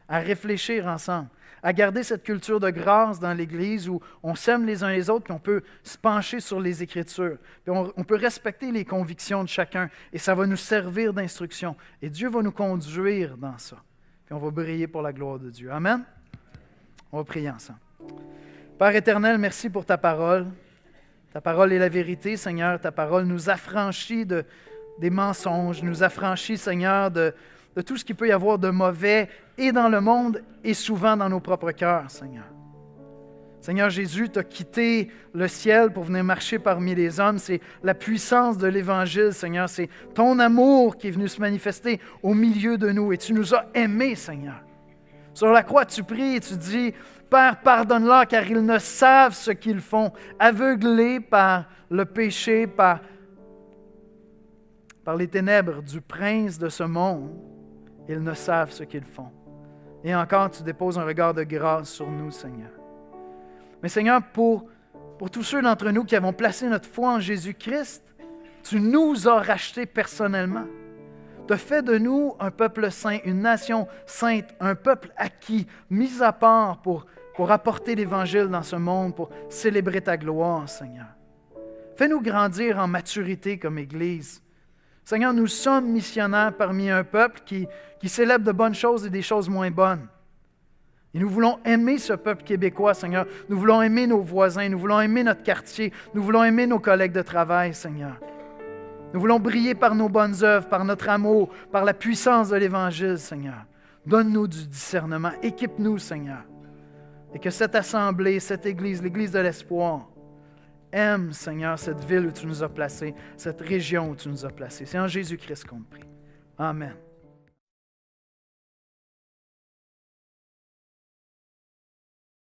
à réfléchir ensemble, à garder cette culture de grâce dans l'Église où on s'aime les uns les autres, puis on peut se pencher sur les Écritures, puis on peut respecter les convictions de chacun, et ça va nous servir d'instruction. Et Dieu va nous conduire dans ça. Puis on va briller pour la gloire de Dieu. Amen? On va prier ensemble. Père éternel, merci pour ta parole. Ta parole est la vérité, Seigneur. Ta parole nous affranchit des mensonges, nous affranchit, Seigneur, de tout ce qu'il peut y avoir de mauvais et dans le monde et souvent dans nos propres cœurs, Seigneur. Seigneur Jésus, tu as quitté le ciel pour venir marcher parmi les hommes. C'est la puissance de l'Évangile, Seigneur. C'est ton amour qui est venu se manifester au milieu de nous et tu nous as aimés, Seigneur. Sur la croix, tu pries et tu dis, Père, pardonne-leur car ils ne savent ce qu'ils font. Aveuglés par le péché, par les ténèbres du prince de ce monde, ils ne savent ce qu'ils font. Et encore, tu déposes un regard de grâce sur nous, Seigneur. Mais Seigneur, pour tous ceux d'entre nous qui avons placé notre foi en Jésus-Christ, tu nous as rachetés personnellement. Tu as fait de nous un peuple saint, une nation sainte, un peuple acquis, mis à part pour apporter l'Évangile dans ce monde, pour célébrer ta gloire, Seigneur. Fais-nous grandir en maturité comme Église. Seigneur, nous sommes missionnaires parmi un peuple qui célèbre de bonnes choses et des choses moins bonnes. Et nous voulons aimer ce peuple québécois, Seigneur. Nous voulons aimer nos voisins, nous voulons aimer notre quartier, nous voulons aimer nos collègues de travail, Seigneur. Nous voulons briller par nos bonnes œuvres, par notre amour, par la puissance de l'Évangile, Seigneur. Donne-nous du discernement, équipe-nous, Seigneur. Et que cette assemblée, cette Église, l'Église de l'espoir, aime, Seigneur, cette ville où tu nous as placés, cette région où tu nous as placés. C'est en Jésus-Christ qu'on prie. Amen.